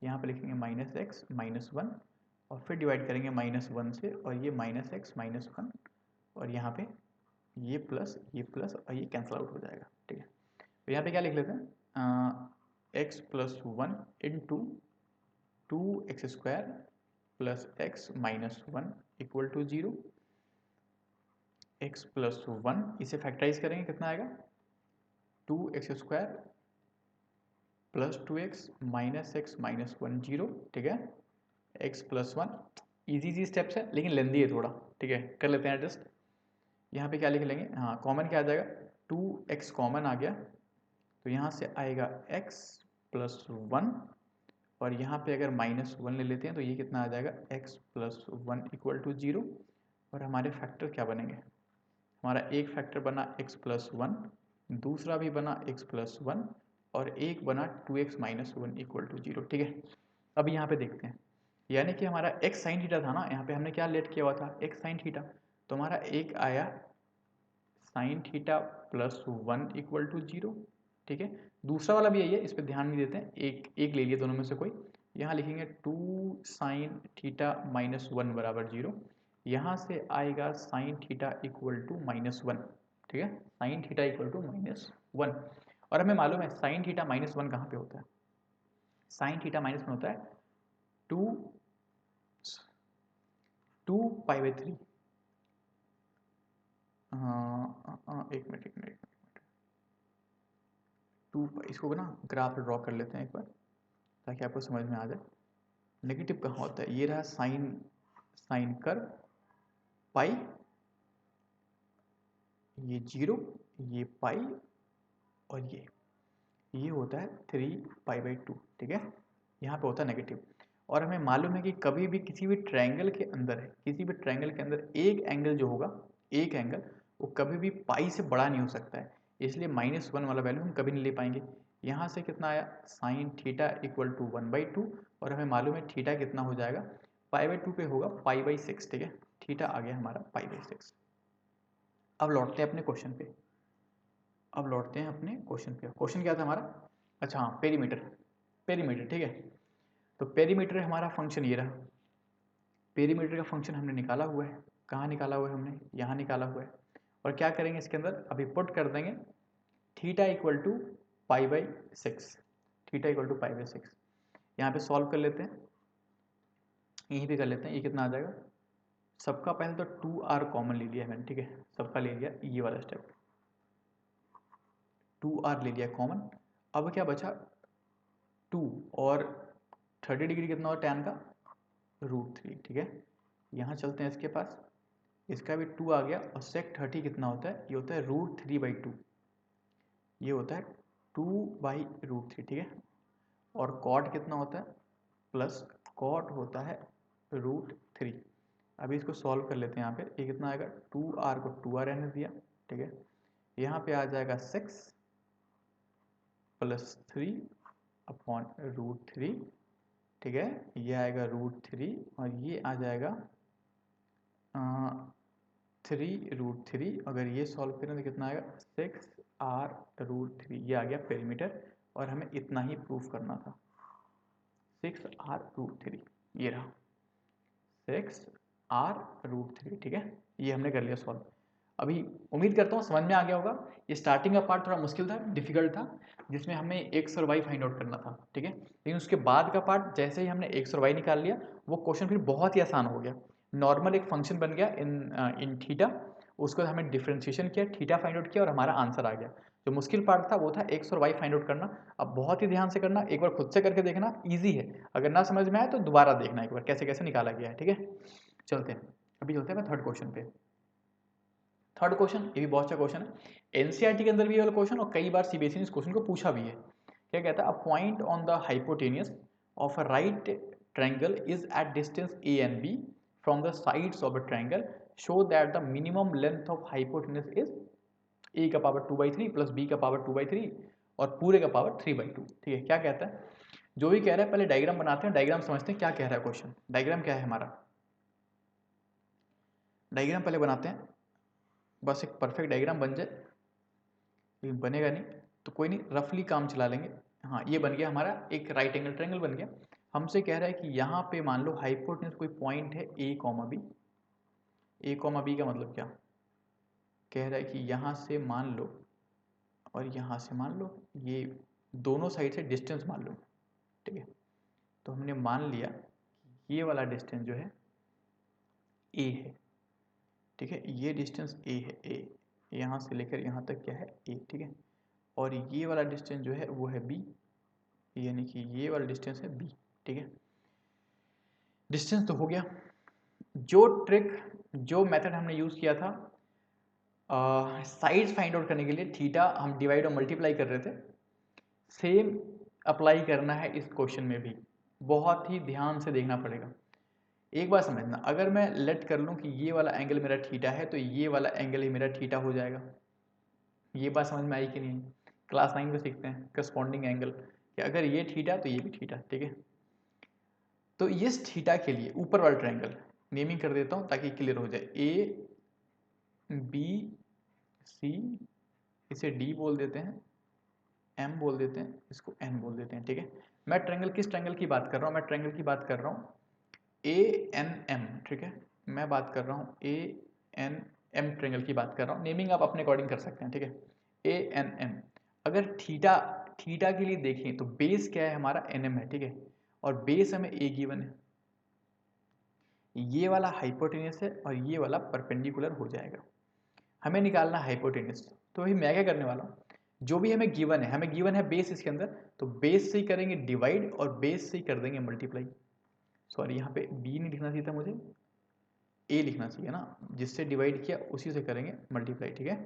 यहाँ पे लिखेंगे -x माइनस 1, और फिर डिवाइड करेंगे -1 से, और ये -x माइनस 1, और यहाँ पे ये प्लस और ये कैंसिल आउट हो जाएगा, ठीक है। तो यहाँ पे क्या लिख लेते हैं, x plus 1 into 2x² plus x minus 1 equal to 0। x plus 1 इसे फैक्टराइज करेंगे, कितना आएगा, 2x² plus 2x minus x minus 1 0, ठीक है। x प्लस 1 ईजी स्टेप्स है लेकिन लेंदी है थोड़ा, ठीक है, कर लेते हैं एडजस्ट। यहाँ पे क्या लिख लेंगे, हाँ कॉमन क्या आ जाएगा, 2x कॉमन आ गया, तो यहाँ से आएगा x प्लस 1, और यहाँ पे अगर -1 ले लेते हैं तो ये कितना आ जाएगा, x प्लस 1 इक्वल टू 0। और हमारे फैक्टर क्या बनेंगे, हमारा एक फैक्टर बना x प्लस 1, दूसरा भी बना x प्लस 1, और एक बना 2x माइनस 1 इक्वल टू 0, ठीक है। अब यहाँ पे देखते हैं, यानी कि हमारा x साइन थीटा था ना, यहाँ पे हमने क्या लेट किया हुआ था, x साइन थीटा, तो हमारा एक आया sine theta plus 1 equal to 0, ठीक है। दूसरा वाला भी यही है, इस पर ध्यान नहीं देते हैं, एक ले लिए दोनों में से कोई। यहाँ लिखेंगे 2 साइन थीटा माइनस 1 बराबर 0, यहाँ से आएगा साइन थीटा इक्वल टू -1, ठीक है, साइन थीटा इक्वल टू -1। और हमें मालूम है साइन थीटा -1 कहाँ पे होता है, साइन थीटा -1 होता है 2 π/3। एक मिनट, 2, इसको ना ग्राफ ड्रॉ कर लेते हैं एक बार ताकि आपको समझ में आ जाए। नेगेटिव कहाँ होता है, ये रहा साइन कर्व पाई, ये 0, ये पाई, और ये होता है 3π/2, ठीक है। यहाँ पे होता है नेगेटिव। और हमें मालूम है कि कभी भी किसी भी ट्रायंगल के अंदर एक एंगल जो होगा, एक एंगल वो कभी भी पाई से बड़ा नहीं हो सकता है, इसलिए -1 वाला वैल्यू हम कभी नहीं ले पाएंगे। यहाँ से कितना आया, साइन थीटा इक्वल टू 1/2, और हमें मालूम है थीटा कितना हो जाएगा, π/2 पे होगा π/6, ठीक है। थीटा आ गया हमारा π/6। अब लौटते हैं अपने क्वेश्चन पे, क्वेश्चन क्या था हमारा, अच्छा हाँ, पेरीमीटर, ठीक है। तो पेरीमीटर हमारा फंक्शन ये रहा, पेरीमीटर का फंक्शन हमने निकाला हुआ है, कहाँ निकाला हुआ है हमने, यहाँ निकाला हुआ है। और क्या करेंगे इसके अंदर, अभी पुट कर देंगे theta equal to π/6, theta equal to π/6। यहाँ पे सॉल्व कर लेते हैं, यहीं पे कर लेते हैं, ये कितना आ जाएगा, सबका पहले तो 2r कॉमन ले लिया है मैंने, ठीक है, सबका ले लिया, ये वाला स्टेप 2r ले लिया कॉमन। अब क्या बचा 2, और 30 डिग्री कितना होता है टैन का, √3, ठीक है। यहाँ चलते हैं इसके पास, इसका भी 2 आ गया, और sec 30 कितना होता है, ये होता है √3/2, ये होता है 2/√3, ठीक है। और कॉट कितना होता है, प्लस कॉट होता है √3। अभी इसको सॉल्व कर लेते हैं। यहाँ पे ये कितना आएगा, 2r को 2r रहने दिया, ठीक है। यहाँ पे आ जाएगा 6 + 3/√3, ठीक है। ये आएगा √3 और ये आ जाएगा 3√3। अगर ये सॉल्व करें तो कितना आएगा, 6r√3। ये आ गया पेरीमीटर और हमें इतना ही प्रूफ करना था, 6r√3। ये रहा 6r√3, ठीक है। ये हमने कर लिया सॉल्व। अभी उम्मीद करता हूँ समझ में आ गया होगा। ये स्टार्टिंग का पार्ट थोड़ा मुश्किल था, डिफिकल्ट था, जिसमें हमें x और y फाइंड आउट करना था, ठीक है। लेकिन उसके बाद का पार्ट जैसे ही हमने x और y निकाल लिया, वो क्वेश्चन फिर बहुत ही आसान हो गया। नॉर्मल एक फंक्शन बन गया इन थीटा, उसको हमने डिफ्रेंशिएशन किया, थीटा फाइंड आउट किया और हमारा आंसर आ गया। जो मुश्किल पार्ट था वो था x और y फाइंड आउट करना। अब बहुत ही ध्यान से करना, एक बार खुद से करके देखना, ईजी है। अगर ना समझ में आए तो दोबारा देखना एक बार कैसे कैसे निकाला गया है, ठीक है। चलते हैं, अभी चलते हैं थर्ड क्वेश्चन पे। थर्ड क्वेश्चन ये भी बहुत अच्छा क्वेश्चन है, एनसीईआरटी के अंदर भी ये वाला क्वेश्चन और कई बार सीबीएसई ने इस क्वेश्चन को पूछा भी है। क्या कहता है, a point on the hypotenuse of a right triangle is at distance A and B from the sides of a triangle, show that the minimum length of hypotenuse is A का power 2/3 plus B का power 2/3 और पूरे का power 3/2, ठीक है। क्या कहता है, जो भी कह रहा है पहले डायग्राम बनाते हैं, डायग्राम समझते हैं क्या कह रहा है क्वेश्चन। डायग्राम क्या है हमारा, डायग्राम पहले बनाते हैं, बस एक परफेक्ट डायग्राम बन जाए, लेकिन बनेगा नहीं तो कोई नहीं, रफली काम चला लेंगे। हाँ, ये बन गया हमारा एक राइट एंगल ट्रायंगल बन गया। हमसे कह रहा है कि यहाँ पे मान लो हाइपोटेन्यूज कोई पॉइंट है a, b। a, b का मतलब क्या कह रहा है कि यहाँ से मान लो और यहाँ से मान लो, ये दोनों साइड से डिस्टेंस मान लो, ठीक है। तो हमने मान लिया कि ये वाला डिस्टेंस जो है a है, ठीक है। ये डिस्टेंस a है, a यहाँ से लेकर यहाँ तक क्या है a, ठीक है। और ये वाला डिस्टेंस जो है वो है b, यानी कि ये वाला डिस्टेंस है b, ठीक है। डिस्टेंस तो हो गया। जो मेथड हमने यूज़ किया था साइड्स फाइंड आउट करने के लिए, थीटा हम डिवाइड और मल्टीप्लाई कर रहे थे, सेम अप्लाई करना है इस क्वेश्चन में भी। बहुत ही ध्यान से देखना पड़ेगा। एक बार समझना, अगर मैं लेट कर लूँ कि ये वाला एंगल मेरा थीटा है तो ये वाला एंगल ही मेरा थीटा हो जाएगा। ये बात समझ में आई कि नहीं, क्लास 9 में सीखते हैं करस्पॉन्डिंग एंगल, कि अगर ये थीटा तो ये भी थीटा, ठीक है। तो इस थीटा के लिए ऊपर वाला ट्रायंगल नेमिंग कर देता हूँ ताकि क्लियर हो जाए, ए बी सी, इसे डी बोल देते हैं, एम बोल देते हैं, इसको एन बोल देते हैं, ठीक है। मैं ट्रायंगल किस ट्रायंगल की बात कर रहा हूँ, मैं ट्रायंगल की बात कर रहा हूँ ए एन एम, ठीक है। मैं बात कर रहा हूँ ए एन एम ट्रायंगल की बात कर रहा हूँ। नेमिंग आप अपने अकॉर्डिंग कर सकते हैं, ठीक है। ए एन एम, अगर थीटा के लिए देखें तो बेस क्या है हमारा, एन एम है, ठीक है। और बेस हमें ए गिवन है, ये वाला हाइपोटेनियस है और ये वाला परपेंडिकुलर हो जाएगा। हमें निकालना हाइपोटेनियस, तो अभी मैं क्या करने वाला हूँ, जो भी हमें गिवन है, हमें गिवन है बेस इसके अंदर, तो बेस से ही करेंगे डिवाइड और बेस से ही कर देंगे मल्टीप्लाई। सॉरी, यहाँ पे बी नहीं लिखना चाहिए था मुझे, ए लिखना चाहिए ना, जिससे डिवाइड किया उसी से करेंगे मल्टीप्लाई, ठीक है।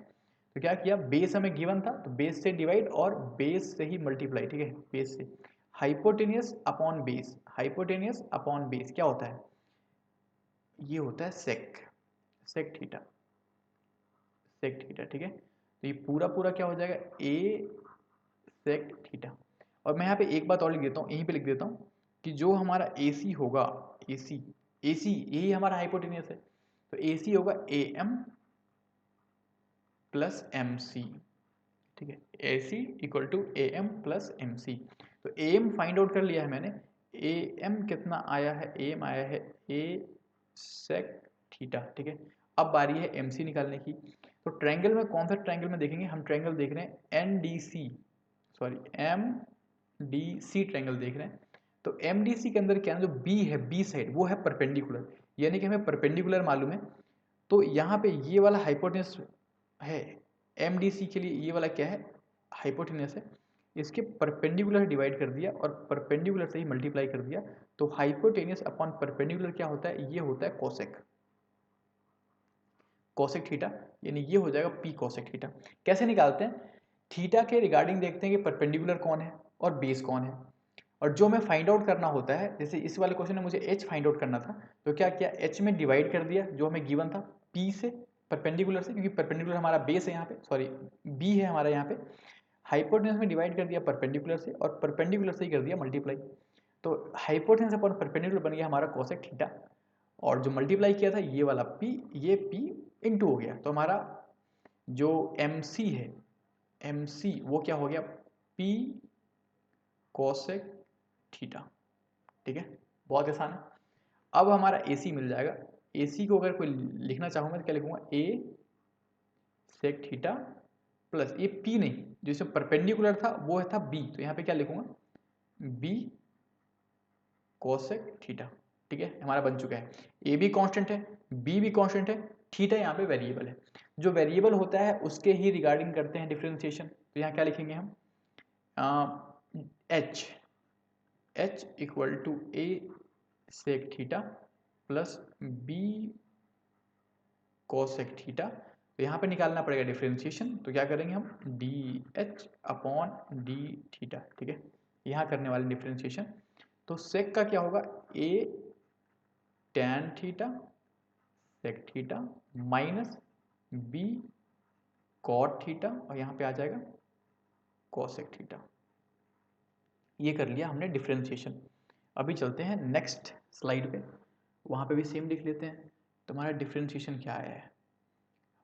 तो क्या किया, बेस हमें गिवन था तो बेस से डिवाइड और बेस से ही मल्टीप्लाई, ठीक है। बेस से hypotenuse upon base, hypotenuse upon base क्या होता है, ये होता है सेक थीटा, ठीक है। तो ये पूरा पूरा क्या हो जाएगा, ए सेक थीटा। और मैं यहाँ पे एक बात और लिख देता हूँ, यहीं पे लिख देता हूँ कि जो हमारा AC होगा, AC यही हमारा हाइपोटेनियस है, तो AC होगा AM प्लस MC, ठीक है। AC equal to AM plus MC। तो AM फाइंड आउट कर लिया है मैंने, AM कितना आया है, AM आया है A सेक थीटा, ठीक है। अब बारी है MC निकालने की। तो ट्रायंगल में कौन सा ट्रायंगल में देखेंगे, हम ट्रायंगल देख रहे हैं NDC, सॉरी MDC ट्रायंगल देख रहे हैं। तो MDC के अंदर क्या है, जो B है, B साइड वो है परपेंडिकुलर, यानी कि हमें परपेंडिकुलर मालूम है। तो यहाँ पे ये वाला हाइपोटेनस है, MDC के लिए ये वाला क्या है, हाइपोटेनस है, इसके परपेंडिकुलर डिवाइड कर दिया और परपेंडिकुलर से ही मल्टीप्लाई कर दिया। तो हाइपोटेनियस अपॉन परपेंडिकुलर क्या होता है, ये होता है कोसेक थीटा, यानी ये हो जाएगा P कोसेक थीटा। कैसे निकालते हैं, थीटा के रिगार्डिंग देखते हैं कि परपेंडिकुलर कौन है और बेस कौन है। और जो मैं फाइंड आउट करना होता है, जैसे इस वाले क्वेश्चन में मुझे एच फाइंड आउट करना था, तो क्या किया, एच में डिवाइड कर दिया जो हमें गिवन था पी से, परपेंडिकुलर से, क्योंकि परपेंडिकुलर हमारा बेस है यहाँ पे, सॉरी बी है हमारा यहाँ पे, हाइपोटेनस में डिवाइड कर दिया परपेंडिकुलर से, और परपेंडिकुलर से ही कर दिया मल्टीप्लाई। तो हाइपोटेनस अपॉन परपेंडिकुलर बन गया हमारा कोसेक थीटा, और जो मल्टीप्लाई किया था ये वाला p, ये p इंटू हो गया, तो हमारा जो mc है, mc वो क्या हो गया, p कोसेक थीटा। ठीक है, बहुत आसान है। अब हमारा ac मिल जाएगा, ac को अगर कोई लिखना चाहूँ मैं तो क्या लिखूंगा, a सेक थीटा प्लस ये p नहीं, जिससे परपेंडिकुलर था वो था b, तो यहाँ पे क्या लिखूंगा, b कोसेक थीटा। ठीक है, हमारा बन चुका है, ए भी कांस्टेंट है, बी भी कांस्टेंट है, थीटा यहाँ पे वेरिएबल है। जो वेरिएबल होता है उसके ही रिगार्डिंग करते हैं डिफरेंशिएशन, तो यहाँ क्या लिखेंगे हम, H H equal to A sec theta plus B cosec theta. तो यहाँ पे निकालना पड़ेगा डिफरेंशिएशन, तो क्या करेंगे हम, D H upon D theta. ठीक है, यहाँ करने वाले डिफरेंशिएशन, तो सेक का क्या होगा, a tan theta sec theta minus b cot theta, और यहाँ पे आ जाएगा कोसेक थीटा। ये कर लिया हमने डिफरेंशिएशन। अभी चलते हैं नेक्स्ट स्लाइड पे, वहाँ पे भी सेम लिख लेते हैं। तो हमारा डिफरेंशिएशन क्या आया है,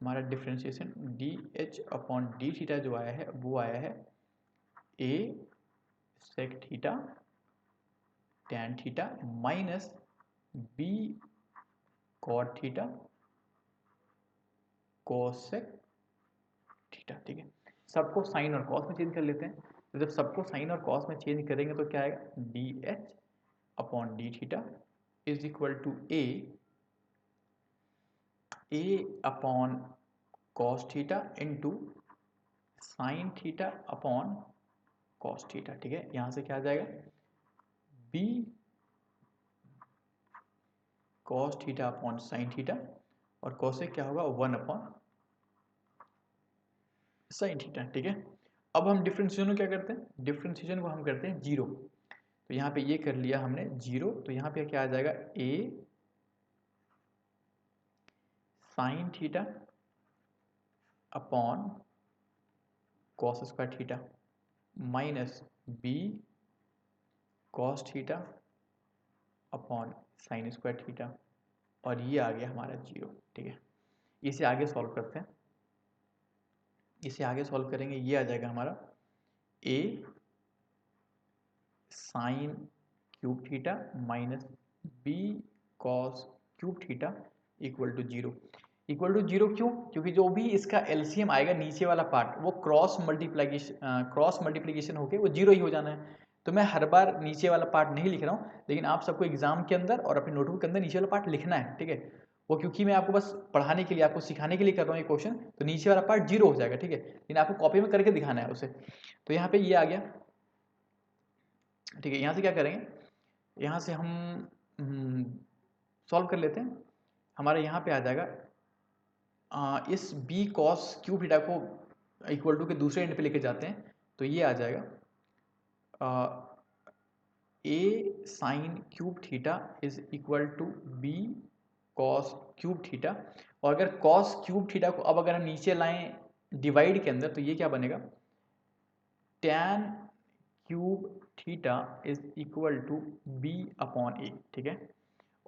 हमारा differentiation d H upon D theta जो आया है वो आया है a sec theta tan theta minus b cot theta cosec theta. ठीक है, सबको साइन और कॉस में चेंज कर लेते हैं। तो जब सबको साइन और कॉस में चेंज करेंगे तो क्या आएगा, D H upon D theta is equal to A upon cos theta into sine theta upon cos theta. ठीक है, यहां से क्या आ जाएगा, B cos theta upon sine theta, और कॉसेक क्या होगा, 1 अपॉन साइन थीटा। ठीक है, अब हम डिफरेंशिएशन को क्या करते हैं, डिफरेंशिएशन को हम करते हैं जीरो। तो यहाँ पे ये कर लिया हमने जीरो, तो यहाँ पे क्या आ जाएगा, a sine theta upon cos square theta minus b cos theta upon sine square theta, और ये आ गया हमारा जीरो। ठीक है, इसे आगे सॉल्व करते हैं, इसे आगे सॉल्व करेंगे, ये आ जाएगा हमारा a sine cube theta minus b cos cube theta equal to zero. Equal to zero क्यों, क्योंकि जो भी इसका एलसीएम आएगा नीचे वाला पार्ट वो क्रॉस मल्टीप्लीकेशन होके वो जीरो ही हो जाना है। तो मैं हर बार नीचे वाला पार्ट नहीं लिख रहा हूँ, लेकिन आप सबको एग्जाम के अंदर और अपने नोटबुक के अंदर नीचे वाला पार्ट लिखना है। ठीक है, वो क्योंकि मैं आपको बस पढ़ाने के लिए, आपको सिखाने के लिए कर रहा हूँ ये क्वेश्चन, तो नीचे वाला पार्ट जीरो हो जाएगा। ठीक है, लेकिन आपको कॉपी में करके दिखाना है उसे। तो यहाँ पे ये आ गया। ठीक है, यहाँ से क्या करेंगे, यहाँ से हम सॉल्व कर लेते हैं। हमारे यहाँ पे आ जाएगा इस बी कॉस क्यूब थीटा को इक्वल टू के दूसरे एंड पे लेके जाते हैं, तो ये आ जाएगा a sine cube theta is equal to b cos cube theta. और अगर कॉस क्यूब थीटा को अब अगर हम नीचे लाएं डिवाइड के अंदर, तो ये क्या बनेगा, tan cube theta is equal to b upon a. ठीक है,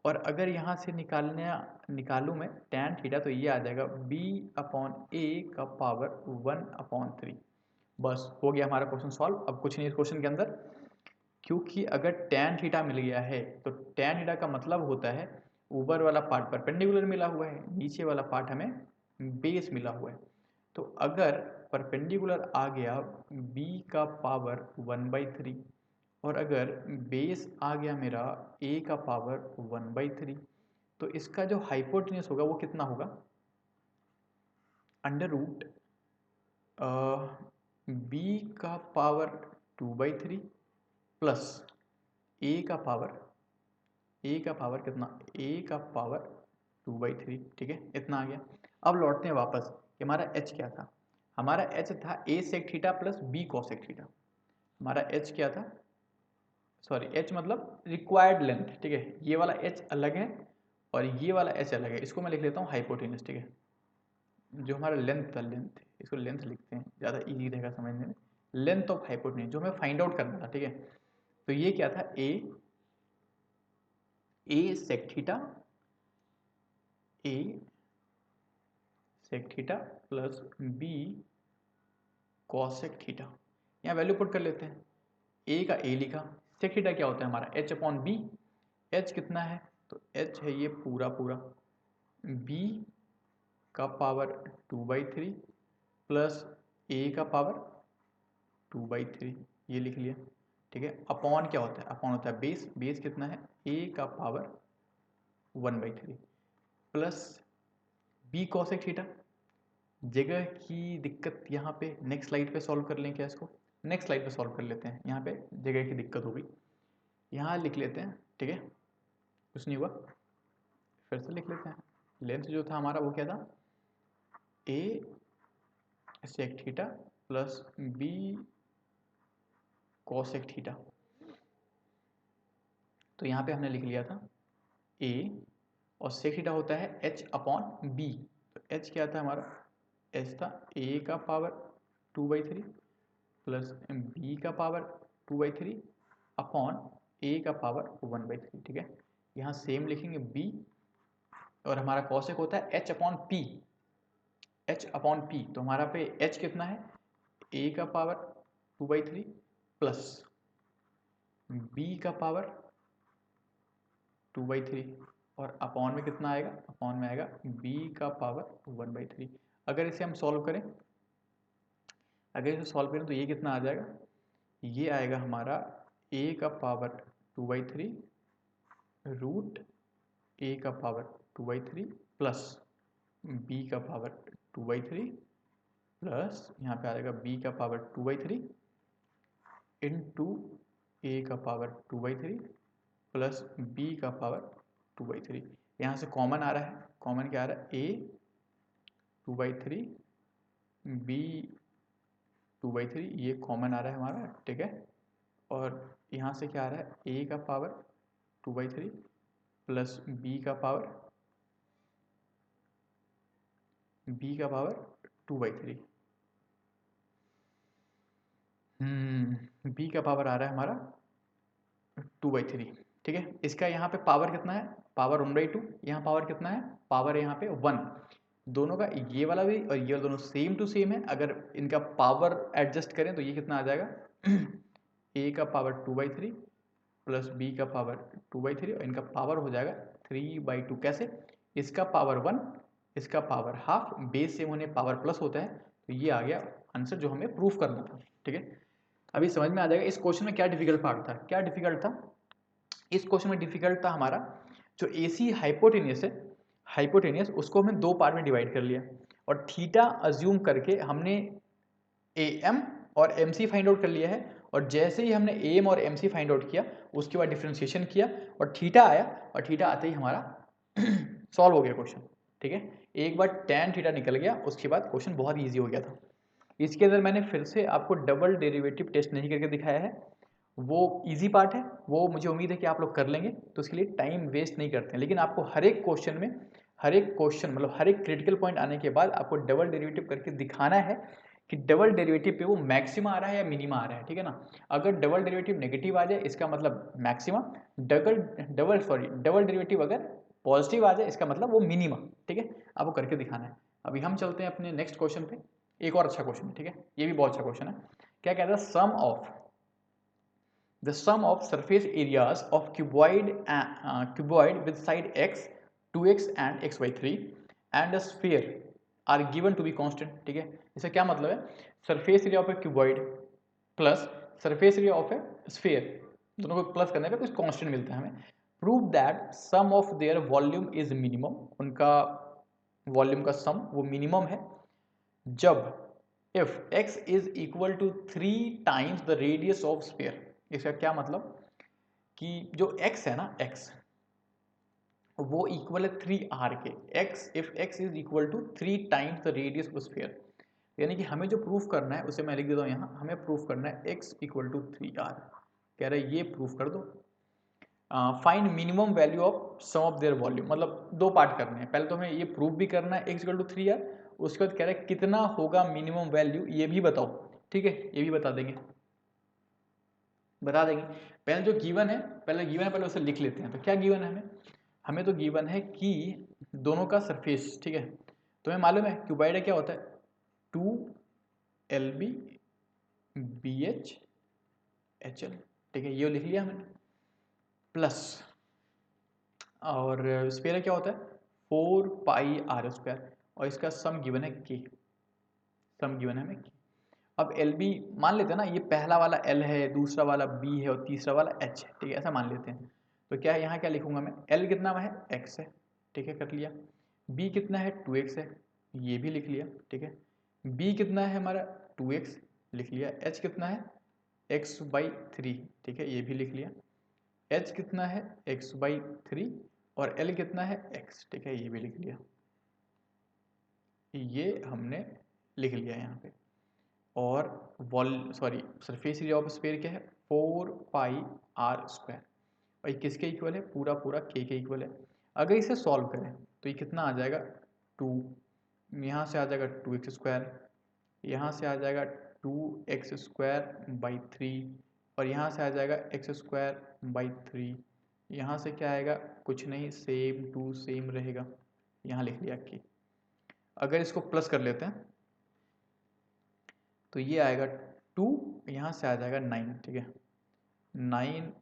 और अगर यहाँ से निकालूँ मैं टैन थीटा, तो ये आ जाएगा b अपॉन ए का पावर 1/3। बस हो गया हमारा क्वेश्चन सॉल्व। अब कुछ नहीं इस क्वेश्चन के अंदर, क्योंकि अगर टैन थीटा मिल गया है तो टैन थीटा का मतलब होता है ऊपर वाला पार्ट परपेंडिकुलर मिला हुआ है, नीचे वाला पार्ट हमें बेस मिला हुआ है। तो अगर परपेंडिकुलर आ गया b का पावर 1/3, और अगर बेस आ गया मेरा a का पावर 1/3, तो इसका जो हाइपोटेन्यूज होगा वो कितना होगा, अंडर रूट b का पावर 2/3 प्लस a का पावर कितना, a का पावर 2/3। ठीक है, इतना आ गया। अब लौटते हैं वापस कि हमारा h क्या था, हमारा h था a sec theta plus b cosec theta. हमारा h क्या था, सॉरी एच मतलब रिक्वायर्ड लेंथ, ठीक है। ये वाला एच अलग है और ये वाला एच अलग है, इसको मैं लिख लेता हूँ हाइपोटेनस, ठीक है। जो हमारा लेंथ था, लेंथ, इसको लेंथ लिखते हैं, ज़्यादा इजी रहेगा समझने में। लेंथ ऑफ हाइपोटेनस जो हमें फाइंड आउट करना था, ठीक है। तो ये क्या था, a sec theta, a sec theta plus B cosec theta. यहाँ वैल्यू पुट कर लेते हैं। ए का ए लिखा, सेक थीटा क्या होता है हमारा एच अपॉन बी। एच कितना है, तो एच है ये पूरा पूरा, बी का पावर 2/3 प्लस ए का पावर 2/3, ये लिख लिया, ठीक है। अपॉन क्या होता है, अपॉन होता है बेस, बेस कितना है ए का power 1/3 plus B cosec theta. जगह की दिक्कत यहाँ पे नेक्स्ट स्लाइड पे सॉल्व कर लें क्या इसको, नेक्स्ट स्लाइड पे सॉल्व कर लेते हैं, यहाँ पे जगह की दिक्कत होगी, यहाँ लिख लेते हैं, ठीक है। कुछ नहीं हुआ, फिर से लिख लेते हैं। लेंथ जो था हमारा वो क्या था, a sec theta plus B cosec theta. तो यहाँ पे हमने लिख लिया था ए, और सेक थीटा होता है एच अपॉन बी। तो एच क्या था हमारा, एच था ए का पावर 2/3 प्लस बी का पावर 2/3 अपॉन ए का पावर 1/3, ठीक है। यहाँ सेम लिखेंगे बी, और हमारा कॉसेक होता है H upon P, H upon P. तो हमारा पे एच कितना है, ए का पावर 2/3 प्लस बी का पावर 2/3, और अपॉन में कितना आएगा, अपॉन में आएगा बी का पावर 1/3। अगर इसे हम सॉल्व करें, अगर इसे सॉल्व करें तो ये कितना आ जाएगा, ये आएगा हमारा ए का पावर 2/3 रूट ए का पावर 2/3 प्लस बी का पावर 2/3 प्लस यहाँ पे आ जाएगा बी का पावर 2/3 इंटू ए का पावर 2/3 प्लस बी का पावर 2/3। यहाँ से कॉमन आ रहा है, कॉमन क्या आ रहा है, ए 2/3 बी 2/3, ये कॉमन आ रहा है हमारा, ठीक है। और यहाँ से क्या आ रहा है, ए का पावर 2/3 प्लस बी का पावर 2/3, बी का पावर आ रहा है हमारा 2/3, ठीक है। इसका यहाँ पे पावर कितना है, पावर 1/2, यहाँ पावर कितना है, पावर है यहाँ पे 1। दोनों का, ये वाला भी और ये वाला दोनों सेम टू सेम है। अगर इनका पावर एडजस्ट करें तो ये कितना आ जाएगा, ए का पावर 2/3 प्लस बी का पावर 2/3, और इनका पावर हो जाएगा 3/2। कैसे, इसका पावर 1, इसका पावर हाफ, बेस सेम होने पावर प्लस होता है। तो ये आ गया आंसर जो हमें प्रूफ करना था, ठीक है। अभी समझ में आ जाएगा इस क्वेश्चन में क्या डिफिकल्ट पार्ट था, क्या डिफिकल्ट था इस क्वेश्चन में। डिफिकल्ट था हमारा जो एसी हाइपोटेनियस है, हाइपोटेनियस उसको हमने दो पार्ट में डिवाइड कर लिया, और थीटा अज्यूम करके हमने ए एम और एम सी फाइंड आउट कर लिया है। और जैसे ही हमने ए एम और एम सी फाइंड आउट किया, उसके बाद डिफ्रेंशिएशन किया और थीटा आया, और थीटा आते ही हमारा सॉल्व हो गया क्वेश्चन, ठीक है। एक बार tan थीटा निकल गया, उसके बाद क्वेश्चन बहुत ईजी हो गया था। इसके अंदर मैंने फिर से आपको डबल डेरिवेटिव टेस्ट नहीं करके दिखाया है, वो इजी पार्ट है, वो मुझे उम्मीद है कि आप लोग कर लेंगे, तो उसके लिए टाइम वेस्ट नहीं करते हैं। लेकिन आपको हर एक क्वेश्चन में, हर एक क्वेश्चन मतलब हर एक क्रिटिकल पॉइंट आने के बाद आपको डबल डेरिवेटिव करके दिखाना है कि डबल डेरिवेटिव पे वो मैक्सिमा आ रहा है या मिनिमा आ रहा है, ठीक है ना। अगर डबल डेरिवेटिव नेगेटिव आ जाए इसका मतलब मैक्सिमा, डबल डेरिवेटिव अगर पॉजिटिव आ जाए इसका मतलब वो मिनिमा, ठीक है। आपको करके दिखाना है। अभी हम चलते हैं अपने नेक्स्ट क्वेश्चन पे, एक और अच्छा क्वेश्चन है, ठीक है, ये भी बहुत अच्छा क्वेश्चन है। क्या कहता है, the sum of surface areas of cuboid with side x 2x and x by 3 and a sphere are given to be constant, ठीक है। इसका क्या मतलब है, surface area of A cuboid plus surface area of A sphere, दोनों को plus करने पे कुछ कांस्टेंट मिलता है हमें। Prove that sum of their volume is minimum, उनका वॉल्यूम का सम वो मिनिमम है जब if x is equal to 3 times the radius of sphere। इसका क्या मतलब कि जो x है ना, x वो इक्वल है 3r के, if x is equal to 3 times the radius of sphere, यानी कि हमें जो प्रूफ करना है उसे मैं लिख देता हूँ यहाँ, हमें प्रूफ करना है x equal to 3r। कह रहे ये प्रूफ कर दो। Find minimum value of sum of their volume, मतलब दो पार्ट करने हैं। पहले तो हमें ये प्रूफ भी करना है x इक्वल टू 3r, उसके बाद कह रहे हैं कितना होगा मिनिमम वैल्यू ये भी बताओ। ठीक है, ये भी बता देंगे। पहले जो गिवन है, पहले उसे लिख लेते हैं। तो क्या गिवन है हमें तो गिवन है कि दोनों का सरफेस, ठीक है, तुम्हें मालूम है क्यूबाइड क्या होता है, 2LB BH HL, ठीक है, ये लिख लिया हमने, प्लस और स्फीयर क्या होता है 4πr², और इसका सम गिवन है k, सम गिवन है हमें k। अब LB मान लेते हैं ना, ये पहला वाला L है, दूसरा वाला B है और तीसरा वाला H है, ठीक है, ऐसा मान लेते हैं। तो क्या है, यहाँ क्या लिखूंगा मैं, L कितना है x है, ठीक है, कर लिया। B कितना है 2x है, ये भी लिख लिया, ठीक है। B कितना है हमारा 2x, लिख लिया। H कितना है x/3, ठीक है, ये भी लिख लिया। H कितना है x/3 और L कितना है x, ठीक है, ये भी लिख लिया। ये हमने लिख लिया यहाँ पे। और सरफेस एरिया ऑफ स्फीयर क्या है 4πr², और ये किसके इक्वल है, पूरा पूरा k के इक्वल है। अगर इसे सॉल्व करें तो ये कितना आ जाएगा 2, यहाँ से आ जाएगा 2x², यहाँ से आ जाएगा 2x²/3 और यहाँ से आ जाएगा x²/3। यहाँ से क्या आएगा, कुछ नहीं, सेम टू सेम रहेगा, यहाँ लिख लिया कि। अगर इसको प्लस कर लेते हैं तो ये आएगा 2, यहाँ से आ जाएगा 9, ठीक है, 9,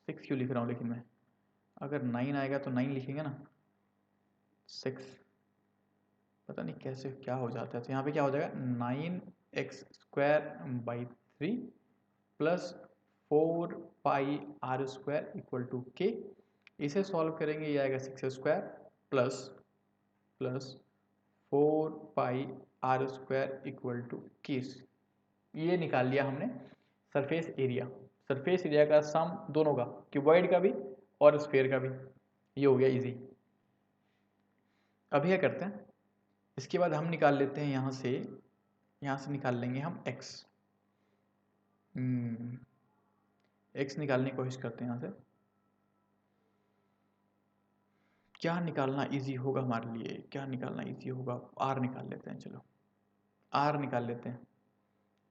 6 क्यों लिख रहा हूँ लेकिन मैं, अगर 9 आएगा तो 9 लिखेंगे ना, 6 पता नहीं कैसे क्या हो जाता है। तो यहाँ पे क्या हो जाएगा 9x²/3 plus 4πr² equal to k। इसे सॉल्व करेंगे, ये आएगा 6² plus 4πr² equal to k। ये निकाल लिया हमने सरफेस एरिया। सरफेस एरिया का सम दोनों का, क्यूबॉइड का भी और स्फीयर का भी, ये हो गया इजी। अभी क्या करते हैं, इसके बाद हम निकाल लेते हैं यहाँ से निकाल लेंगे हम x। x निकालने की कोशिश करते हैं। यहाँ से क्या निकालना इजी होगा हमारे लिए, क्या निकालना इजी होगा, r निकाल लेते हैं, चलो r निकाल लेते हैं।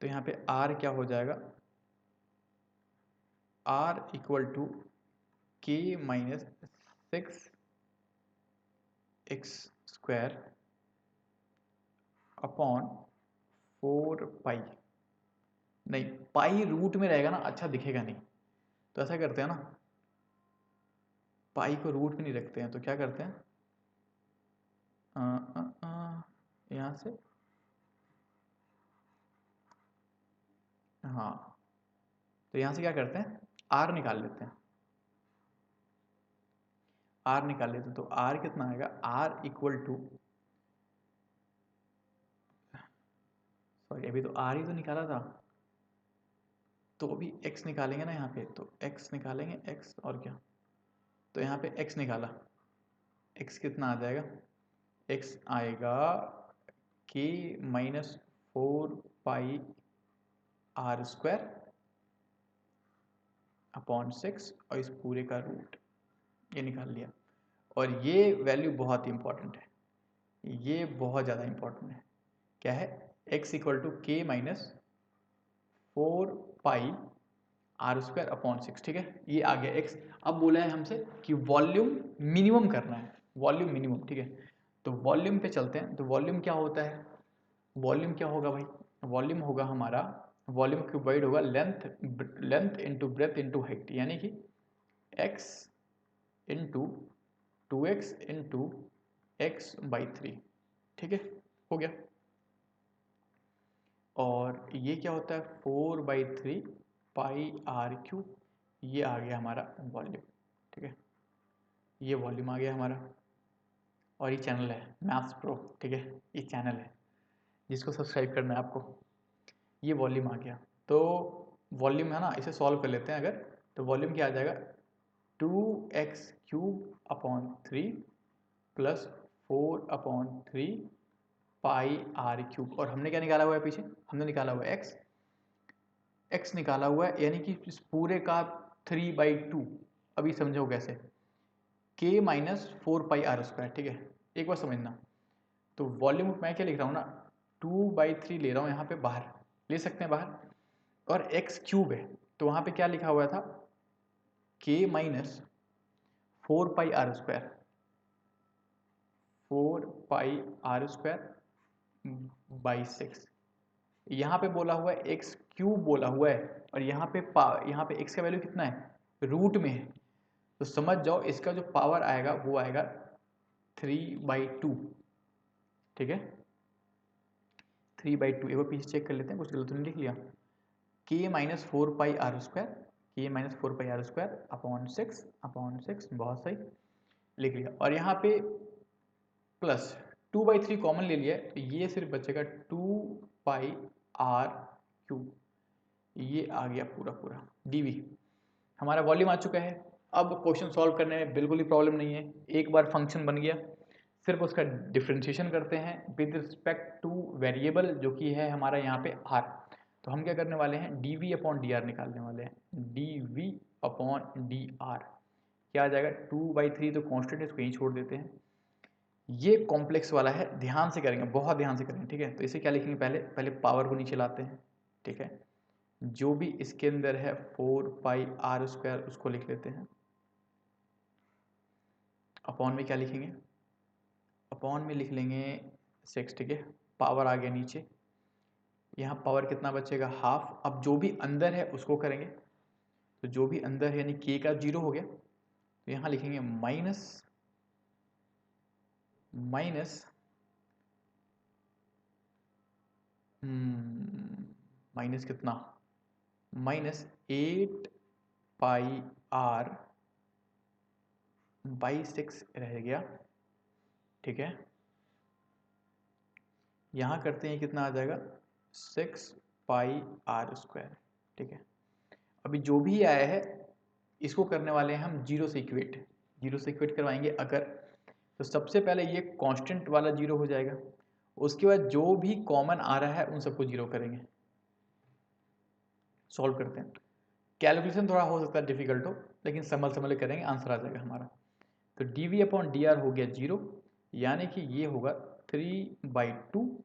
तो यहाँ पे r क्या हो जाएगा, r equal to k-6x² upon 4π, नहीं पाई रूट में रहेगा ना, अच्छा दिखेगा नहीं, तो ऐसा करते हैं ना, पाई को रूट में नहीं रखते हैं, तो क्या करते हैं यहाँ से, हाँ, तो यहाँ से क्या करते हैं r निकाल लेते हैं, r निकाल लेते हैं। तो r कितना आएगा, r इक्वल टू, सॉरी अभी तो r ही तो निकाला था, तो अभी x निकालेंगे ना यहाँ पे, तो x निकालेंगे, x और क्या, तो यहाँ पे x निकाला, x कितना आ जाएगा, x आएगा k-4πr² अपॉन 6 और इस पूरे का रूट, ये निकाल लिया। और ये वैल्यू बहुत ही इंपॉर्टेंट है, ये बहुत ज़्यादा इंपॉर्टेंट है। क्या है, x equal to k-4πr² upon 6, ठीक है, ये आ गया x। अब बोला है हमसे कि वॉल्यूम मिनिमम करना है, वॉल्यूम मिनिमम, ठीक है। तो वॉल्यूम पे चलते हैं। तो वॉल्यूम क्या होता है, वॉल्यूम क्या होगा भाई, वॉल्यूम होगा हमारा, वॉल्यूम क्यूबॉइड होगा length into breadth into height, यानी कि x into 2x into x/3, ठीक है, हो गया। और ये क्या होता है 4/3 πr³, ये आ गया हमारा वॉल्यूम, ठीक है, ये वॉल्यूम आ गया हमारा। और ये चैनल है मैथ्स प्रो, ठीक है, ये चैनल है जिसको सब्सक्राइब करना है आपको। ये वॉल्यूम आ गया, तो वॉल्यूम है ना, इसे सॉल्व कर लेते हैं अगर, तो वॉल्यूम क्या आ जाएगा 2x³ अपॉन 3 प्लस 4/3 πr³। और हमने क्या निकाला हुआ है पीछे, हमने निकाला हुआ है x, x निकाला हुआ है, यानी कि इस पूरे का 3/2। अभी समझो कैसे, k माइनस 4πr²। ठीक है, एक बार समझना। तो वॉल्यूम मैं क्या लिख रहा हूँ ना, 2/3 ले रहा हूँ यहाँ पे, बाहर ले सकते हैं बाहर, और x क्यूब है तो वहाँ पे क्या लिखा हुआ था, k माइनस 4πr², 4πr²/6। यहाँ पे बोला हुआ है x क्यूब बोला हुआ है, और यहाँ पे x का वैल्यू कितना है, रूट में है। तो समझ जाओ इसका जो पावर आएगा वो आएगा 3/2। ठीक है, 3/2। एक बार पीछे चेक कर लेते हैं, कुछ गलत नहीं लिख लिया। k minus 4πr², k minus 4πr²/6, बहुत सही लिख लिया। और यहाँ पे प्लस 2/3 कॉमन ले लिया है, तो ये सिर्फ बचेगा 2πr²। ये आ गया पूरा पूरा dv। हमारा वॉल्यूम आ चुका है। अब क्वेश्चन सॉल्व करने में बिल्कुल ही प्रॉब्लम नहीं है, एक बार फंक्शन बन गया, सिर्फ उसका डिफ्रेंशिएशन करते हैं विद रिस्पेक्ट टू वेरिएबल जो कि है हमारा यहाँ पे r। तो हम क्या करने वाले हैं, dv/dr निकालने वाले हैं। dv/dr क्या आ जाएगा, 2/3 तो कांस्टेंट है, इसको यहीं छोड़ देते हैं। ये कॉम्प्लेक्स वाला है, ध्यान से करेंगे, बहुत ध्यान से करेंगे। ठीक है, तो इसे क्या लिखेंगे, पहले पावर को नीचे लाते हैं। ठीक है, जो भी इसके अंदर है 4πr² उसको लिख लेते हैं। अपॉन में क्या लिखेंगे, अपॉन में लिख लेंगे 6। ठीक है, पावर आ गया नीचे, यहाँ पावर कितना बचेगा, हाफ। अब जो भी अंदर है उसको करेंगे, तो जो भी अंदर है यानी k का 0 हो गया, तो यहाँ लिखेंगे माइनस माइनस कितना, -8πr/6 रह गया। ठीक है, यहाँ करते हैं कितना आ जाएगा, 6πr²। ठीक है, अभी जो भी आया है इसको करने वाले हैं हम जीरो से इक्वेट करवाएंगे अगर, तो सबसे पहले ये कांस्टेंट वाला जीरो हो जाएगा, उसके बाद जो भी कॉमन आ रहा है उन सबको जीरो करेंगे। सॉल्व करते हैं, कैलकुलेशन थोड़ा हो सकता है डिफिकल्ट हो, लेकिन संभल के करेंगे, आंसर आ जाएगा हमारा। तो dv/dr हो गया 0, यानी कि ये होगा 3/2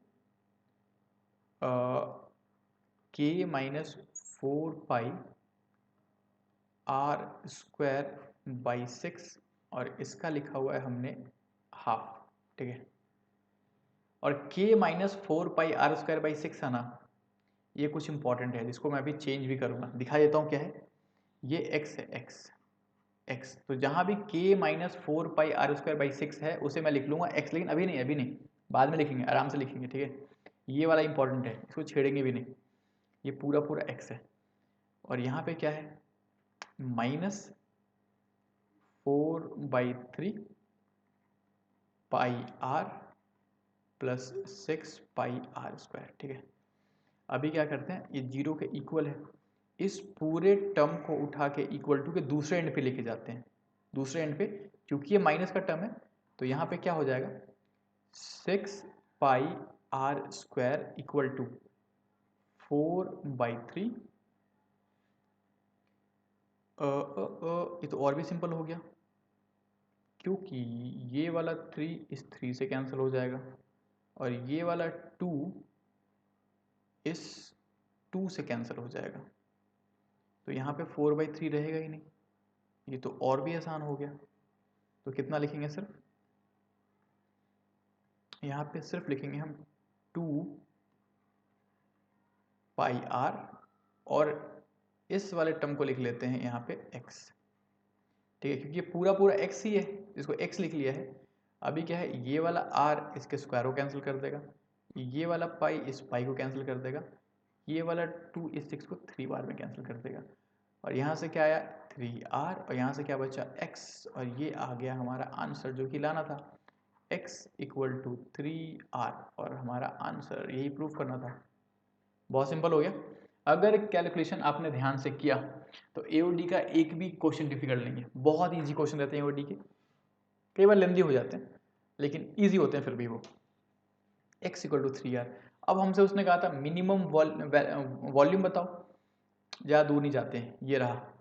k माइनस 4πr²/6, और इसका लिखा हुआ है हमने हाफ। ठीक है, और k माइनस 4πr²/6 है ना, ये कुछ इंपॉर्टेंट है जिसको मैं अभी चेंज भी करूंगा, दिखा देता हूँ क्या है। ये x है, x तो जहां भी k माइनस 4πr²/6 है उसे मैं लिख लूंगा x, लेकिन अभी नहीं, बाद में लिखेंगे, आराम से लिखेंगे। ठीक है, ये वाला इंपॉर्टेंट है, इसको छेड़ेंगे भी नहीं, ये पूरा x है। और यहाँ पे क्या है, -4/3πr+6πr²। ठीक है, अभी क्या करते हैं, ये 0 के इक्वल है, इस पूरे टर्म को उठा के इक्वल टू के दूसरे एंड पे लेके जाते हैं, दूसरे एंड पे, क्योंकि ये माइनस का टर्म है, तो यहाँ पे क्या हो जाएगा, 6πr² इक्वल टू 4/3। ये तो और भी सिंपल हो गया, क्योंकि ये वाला 3 इस 3 से कैंसिल हो जाएगा, और ये वाला 2 इस 2 से कैंसिल हो जाएगा, तो यहाँ पे 4/3 रहेगा ही नहीं, ये तो और भी आसान हो गया। तो कितना लिखेंगे, सिर्फ यहाँ पे सिर्फ लिखेंगे हम 2πr, और इस वाले टर्म को लिख लेते हैं यहाँ पे x। ठीक है, क्योंकि ये पूरा x ही है, इसको x लिख लिया है। अभी क्या है, ये वाला r इसके स्क्वायर को कैंसिल कर देगा, ये वाला पाई इस पाई को कैंसिल कर देगा, ये वाला 2 इस 6 को 3 बार में कैंसिल कर देगा, और यहाँ से क्या आया 3r, और यहाँ से क्या बचा x, और ये आ गया हमारा आंसर जो कि लाना था x इक्वल टू 3r, और हमारा आंसर यही प्रूव करना था। बहुत सिंपल हो गया। अगर कैलकुलेशन आपने ध्यान से किया तो AOD का एक भी क्वेश्चन डिफिकल्ट नहीं है, बहुत इजी क्वेश्चन रहते हैं AOD के, कई बार लेंदी हो जाते हैं लेकिन इजी होते हैं फिर भी वो। x equal to 3r। अब हमसे उसने कहा था मिनिमम वॉल्यूम बताओ, ज़्यादा दूर नहीं जाते हैं, ये रहा,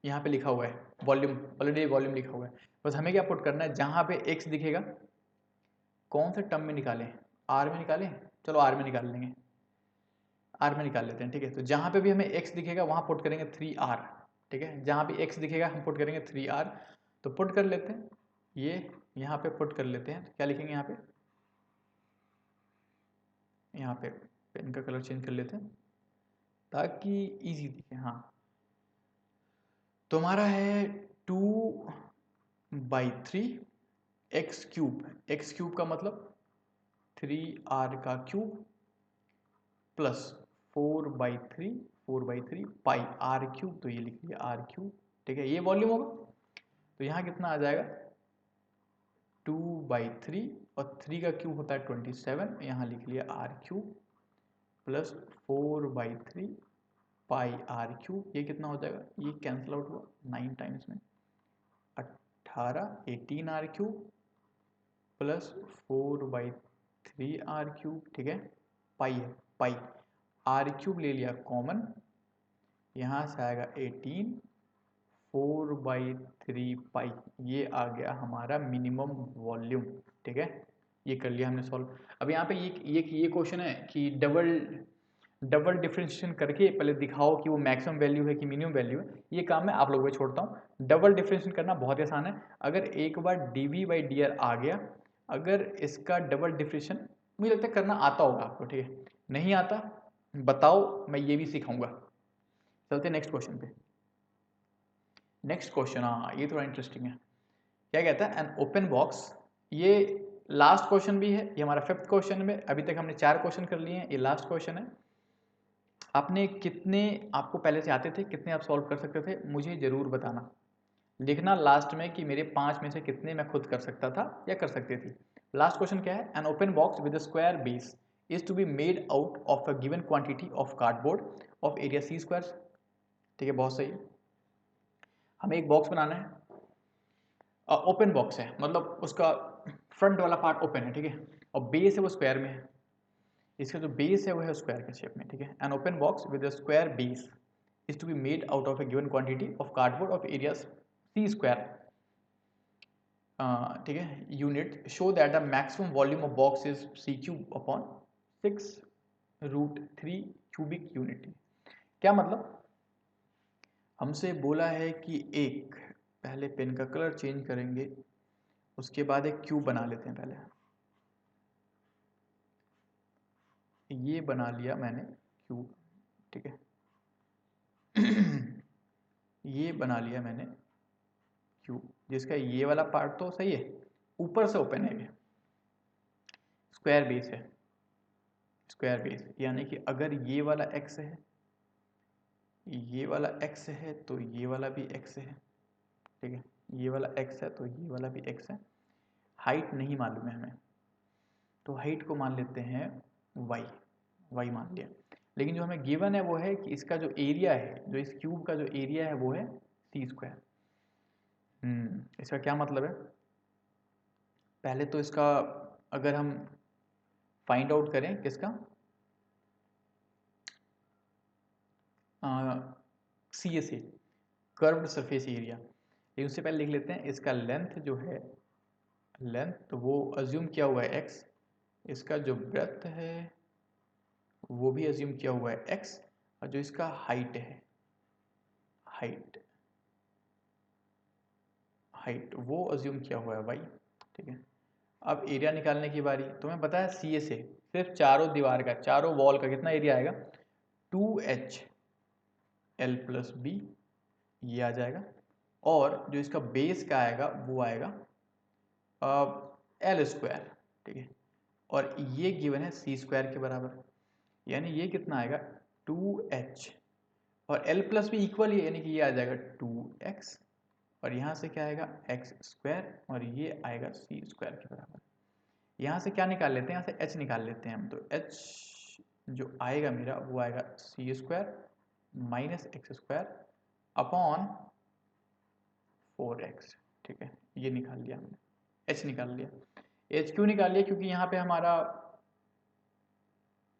यहाँ पे लिखा हुआ है वॉल्यूम, ऑलरेडी वॉल्यूम लिखा हुआ है। बस हमें क्या पुट करना है, जहाँ पे x दिखेगा कौन से टर्म में निकालें, r में निकालें, चलो r में निकाल लेंगे, r में निकाल लेते हैं, ठीक है। तो जहाँ पे भी हमें x दिखेगा वहाँ पुट करेंगे 3r, ठीक है। जहाँ भी x दिखेगा हम पुट करेंगे 3r। तो पुट कर लेते हैं, ये यहाँ पे पुट कर लेते हैं। तो क्या लिखेंगे यहाँ पे पेन का कलर चेंज कर लेते हैं ताकि इजी दिखे। हाँ, तो हमारा है 2/3 एक्स क्यूब का मतलब 3r का क्यूब प्लस 4/3 पाई r क्यूब, तो ये लिख लिया r क्यूब, ठीक है। ये वॉल्यूम होगा। तो यहाँ कितना आ जाएगा 2/3 और 3 का क्यूब होता है 27, यहाँ लिख लिया r क्यूब प्लस 4/3 पाई r क्यूब। ये कितना हो जाएगा, ये कैंसिल आउट हुआ 9 टाइम्स में 18 r cube plus 4/3 r cube, ठीक है। पाई है, पाई r क्यूब ले लिया कॉमन, यहाँ से आएगा 18 4/3 पाई, ये आ गया हमारा मिनिमम वॉल्यूम, ठीक है। ये कर लिया हमने सॉल्व। अब यहाँ पे ये क्वेश्चन है कि डबल डिफरेंशिएशन करके पहले दिखाओ कि वो मैक्सिमम वैल्यू है कि मिनिमम वैल्यू है। ये काम मैं आप लोगों को छोड़ता हूँ। डबल डिफरेंशिएशन करना बहुत आसान है। अगर एक बार dv/dr आ गया, अगर इसका डबल डिफरेंशिएशन मुझे लगता है करना आता होगा आपको, ठीक है। नहीं आता बताओ, मैं ये भी सिखाऊंगा। चलते नेक्स्ट क्वेश्चन पे। नेक्स्ट क्वेश्चन, हाँ ये थोड़ा इंटरेस्टिंग है। क्या कहता है, एन ओपन बॉक्स, ये लास्ट क्वेश्चन भी है, ये हमारा 5th क्वेश्चन में। अभी तक हमने 4 क्वेश्चन कर लिए हैं, ये लास्ट क्वेश्चन है। आपने कितने, आपको पहले से आते थे, कितने आप सॉल्व कर सकते थे, मुझे ज़रूर बताना। लिखना लास्ट में कि मेरे 5 में से कितने मैं खुद कर सकता था या कर सकती थी। लास्ट क्वेश्चन क्या है, an open box with a square base is to be made out of a given quantity of cardboard of area c²। ठीक है, बहुत सही। हमें एक बॉक्स बनाना है, ओपन बॉक्स है, मतलब उसका फ्रंट वाला पार्ट ओपन है, ठीक है, और बेस है वो स्क्वायर में है। इसका जो बेस है वो है स्क्वायर के शेप में, ठीक है। An open box with a square base is to be made out of a given quantity of cardboard of areas c², ठीक है, unit show that the maximum volume of box is c³ upon 6√3 cubic unit। क्या मतलब, हमसे बोला है कि एक, पहले पेन का कलर चेंज करेंगे, उसके बाद एक क्यूब बना लेते हैं। पहले ये बना लिया मैंने क्यूब, ठीक है। ये बना लिया मैंने क्यूब, जिसका ये वाला पार्ट तो सही है, ऊपर से ओपन है, स्क्वायर बेस है, स्क्वायर बेस, यानी कि अगर ये वाला x है, ये वाला x है, तो ये वाला भी x है, ठीक है। ये वाला x है तो ये वाला भी x है। हाइट नहीं मालूम है हमें, तो हाइट को मान लेते हैं y, y मान लिया। लेकिन जो हमें गिवन है वो है कि इसका जो एरिया है, जो इस क्यूब का जो एरिया है वो है c²। इसका क्या मतलब है, पहले तो इसका अगर हम फाइंड आउट करें किसका, सी ए से, कर्व्ड सरफेस एरिया। लेकिन उससे पहले लिख लेते हैं इसका लेंथ जो है, लेंथ तो वो अज्यूम किया हुआ है x, इसका जो ब्रेथ है वो भी अज्यूम किया हुआ है x, और जो इसका हाइट है, हाइट वो अज्यूम किया हुआ है y, ठीक है। अब एरिया निकालने की बारी। तुम्हें पता है सी ए से सिर्फ चारों दीवार का, चारों वॉल का कितना एरिया आएगा, 2h l+b, ये आ जाएगा। और जो इसका बेस का आएगा वो आएगा l², ठीक है। और ये गिवन है c² के बराबर, यानी ये कितना आएगा 2h, और l+b इक्वल ही, यानी कि ये आ जाएगा 2x, और यहाँ से क्या आएगा x², और ये आएगा c² के बराबर। यहाँ से क्या निकाल लेते हैं, यहाँ से h निकाल लेते हैं हम। तो h जो आएगा मेरा वो आएगा c² minus x² upon 4x, ठीक है। ये निकाल लिया हमने, h निकाल लिया। h क्यों निकाल लिया, क्योंकि यहाँ पे हमारा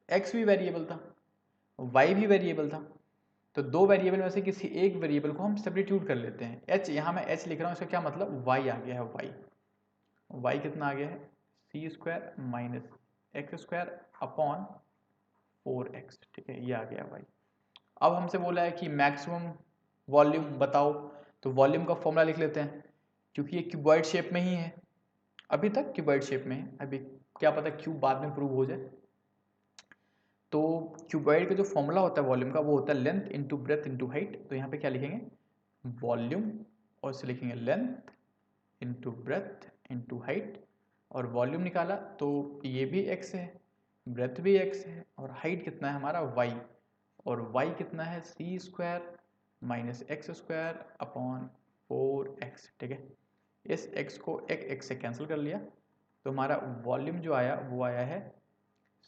x भी वेरिएबल था, y भी वेरिएबल था, तो दो वेरिएबल में से किसी एक वेरिएबल को हम सब्स्टिट्यूट कर लेते हैं। h यहाँ मैं h लिख रहा हूँ, इसका क्या मतलब y आ गया है, y कितना आ गया है c square minus x square upon 4x, ठीक है, ये आ गया y। अब हमसे बोला है कि मैक्सिमम वॉल्यूम बताओ, तो वॉल्यूम का फॉर्मूला लिख लेते हैं, क्योंकि ये क्यूबॉइड शेप में ही है, अभी तक क्यूबॉइड शेप में है, अभी क्या पता क्यूब बाद में प्रूव हो जाए। तो क्यूबॉइड का जो फॉर्मूला होता है वॉल्यूम का, वो होता है length into breadth into height. तो यहाँ पे क्या लिखेंगे, वॉल्यूम, और इसे लिखेंगे length into breadth into height, और वॉल्यूम निकाला तो ये भी x है, ब्रेथ भी x है, और हाइट कितना है हमारा y, और y कितना है c square minus x square upon 4x, ठीक है। इस x को एक x से कैंसिल कर लिया, तो हमारा वॉल्यूम जो आया वो आया है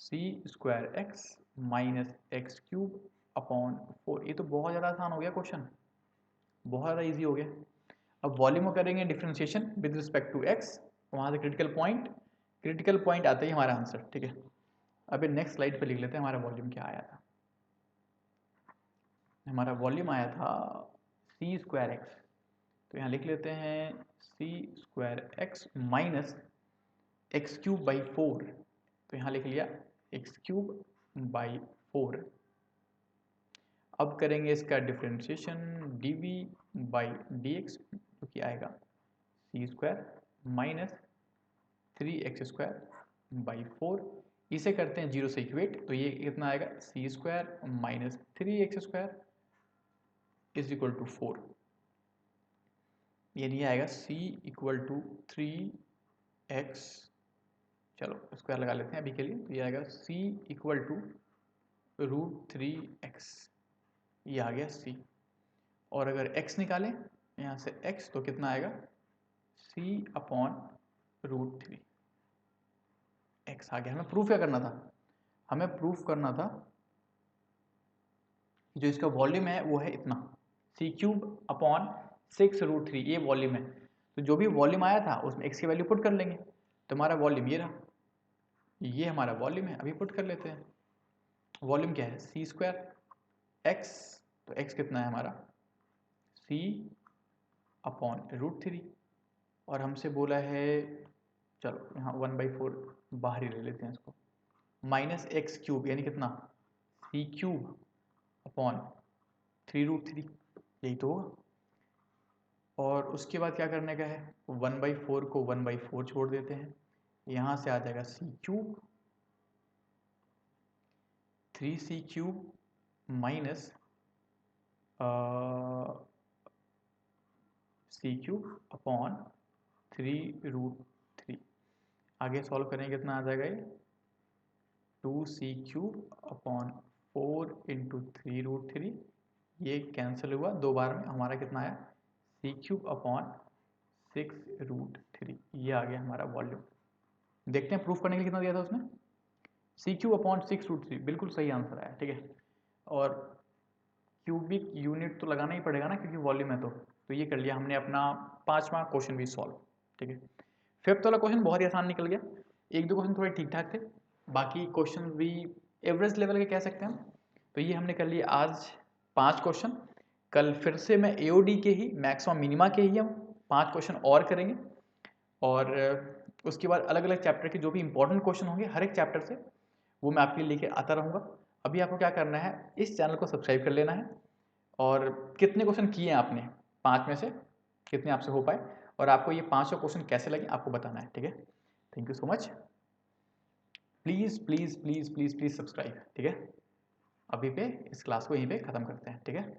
c square x minus x cube upon 4। ये तो बहुत ज़्यादा आसान हो गया क्वेश्चन, बहुत ज़्यादा इजी हो गया। अब वॉल्यूम को करेंगे differentiation with respect to X, वहाँ से क्रिटिकल पॉइंट आता ही हमारा आंसर, ठीक है। अभी नेक्स्ट स्लाइड पे लिख लेते हैं हमारा वॉल्यूम क्या आया था। हमारा वॉल्यूम आया था सी स्क्वायर एक्स, तो यहाँ लिख लेते हैं c square x minus x cube by 4, तो यहाँ लिख लिया एक्स क्यूब बाई 4। अब करेंगे इसका differentiation d v by d x, जो कि आएगा c square minus 3x square by 4। इसे करते हैं 0 से इक्वेट, तो ये कितना आएगा c square minus 3x square is equal to 4, यानी आएगा c इक्वल टू 3x, चलो स्क्वायर लगा लेते हैं अभी के लिए, तो ये आएगा c इक्वल टू √3x, ये आ गया c। और अगर x निकालें यहाँ से x, तो कितना आएगा c अपॉन √3 x आ गया। हमें प्रूफ क्या करना था, हमें प्रूफ करना था जो इसका वॉल्यूम है वो है इतना c क्यूब अपॉन 6√3, ये वॉल्यूम है। तो जो भी वॉल्यूम आया था उसमें x की वैल्यू पुट कर लेंगे, तो हमारा वॉल्यूम ये रहा, ये हमारा वॉल्यूम है। अभी पुट कर लेते हैं, वॉल्यूम क्या है सी स्क्वायर एक्स, तो x कितना है हमारा c अपॉन √3, और हमसे बोला है, चलो यहाँ 1/4 बाहर ही ले लेते हैं इसको, माइनस एक्स क्यूब यानी कितना c क्यूब अपॉन 3√3, यही तो होगा। और उसके बाद क्या करने का है, 1/4 को 1/4 छोड़ देते हैं, यहाँ से आ जाएगा c cube 3c cube minus c cube upon 3√3। आगे सॉल्व करेंगे कितना आ जाएगा ये 2c क्यूब अपॉन 4 इंटू 3√3, ये कैंसिल हुआ दो बार में, हमारा कितना आया c क्यूब अपॉन 6√3, ये आ गया हमारा वॉल्यूम। देखते हैं प्रूफ करने के लिए कितना दिया था उसने, c क्यूब अपॉन 6√3, बिल्कुल सही आंसर आया, ठीक है। और क्यूबिक यूनिट तो लगाना ही पड़ेगा ना, क्योंकि वॉल्यूम है तो ये कर लिया हमने अपना 5वां क्वेश्चन भी सॉल्व, ठीक है। फिफ्थ वाला क्वेश्चन बहुत ही आसान निकल गया, एक दो क्वेश्चन थोड़े ठीक ठाक थे, बाकी क्वेश्चन भी एवरेज लेवल के कह सकते हैं हम। तो ये हमने कर लिए आज 5 क्वेश्चन, कल फिर से मैं एओडी के ही मैक्सिमम मिनिमा के ही हम 5 क्वेश्चन और करेंगे, और उसके बाद अलग अलग चैप्टर के जो भी इंपॉर्टेंट क्वेश्चन होंगे हर एक चैप्टर से, वो मैं आपके लिए लेके आता रहूँगा। अभी आपको क्या करना है, इस चैनल को सब्सक्राइब कर लेना है, और कितने क्वेश्चन किए हैं आपने 5 में से कितने आपसे हो पाए, और आपको ये 500 क्वेश्चन कैसे लगे आपको बताना है, ठीक है। Thank you so much, please please please please please subscribe, ठीक है। अभी पे इस क्लास को यहीं पे ख़त्म करते हैं, ठीक है।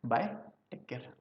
Bye, take care.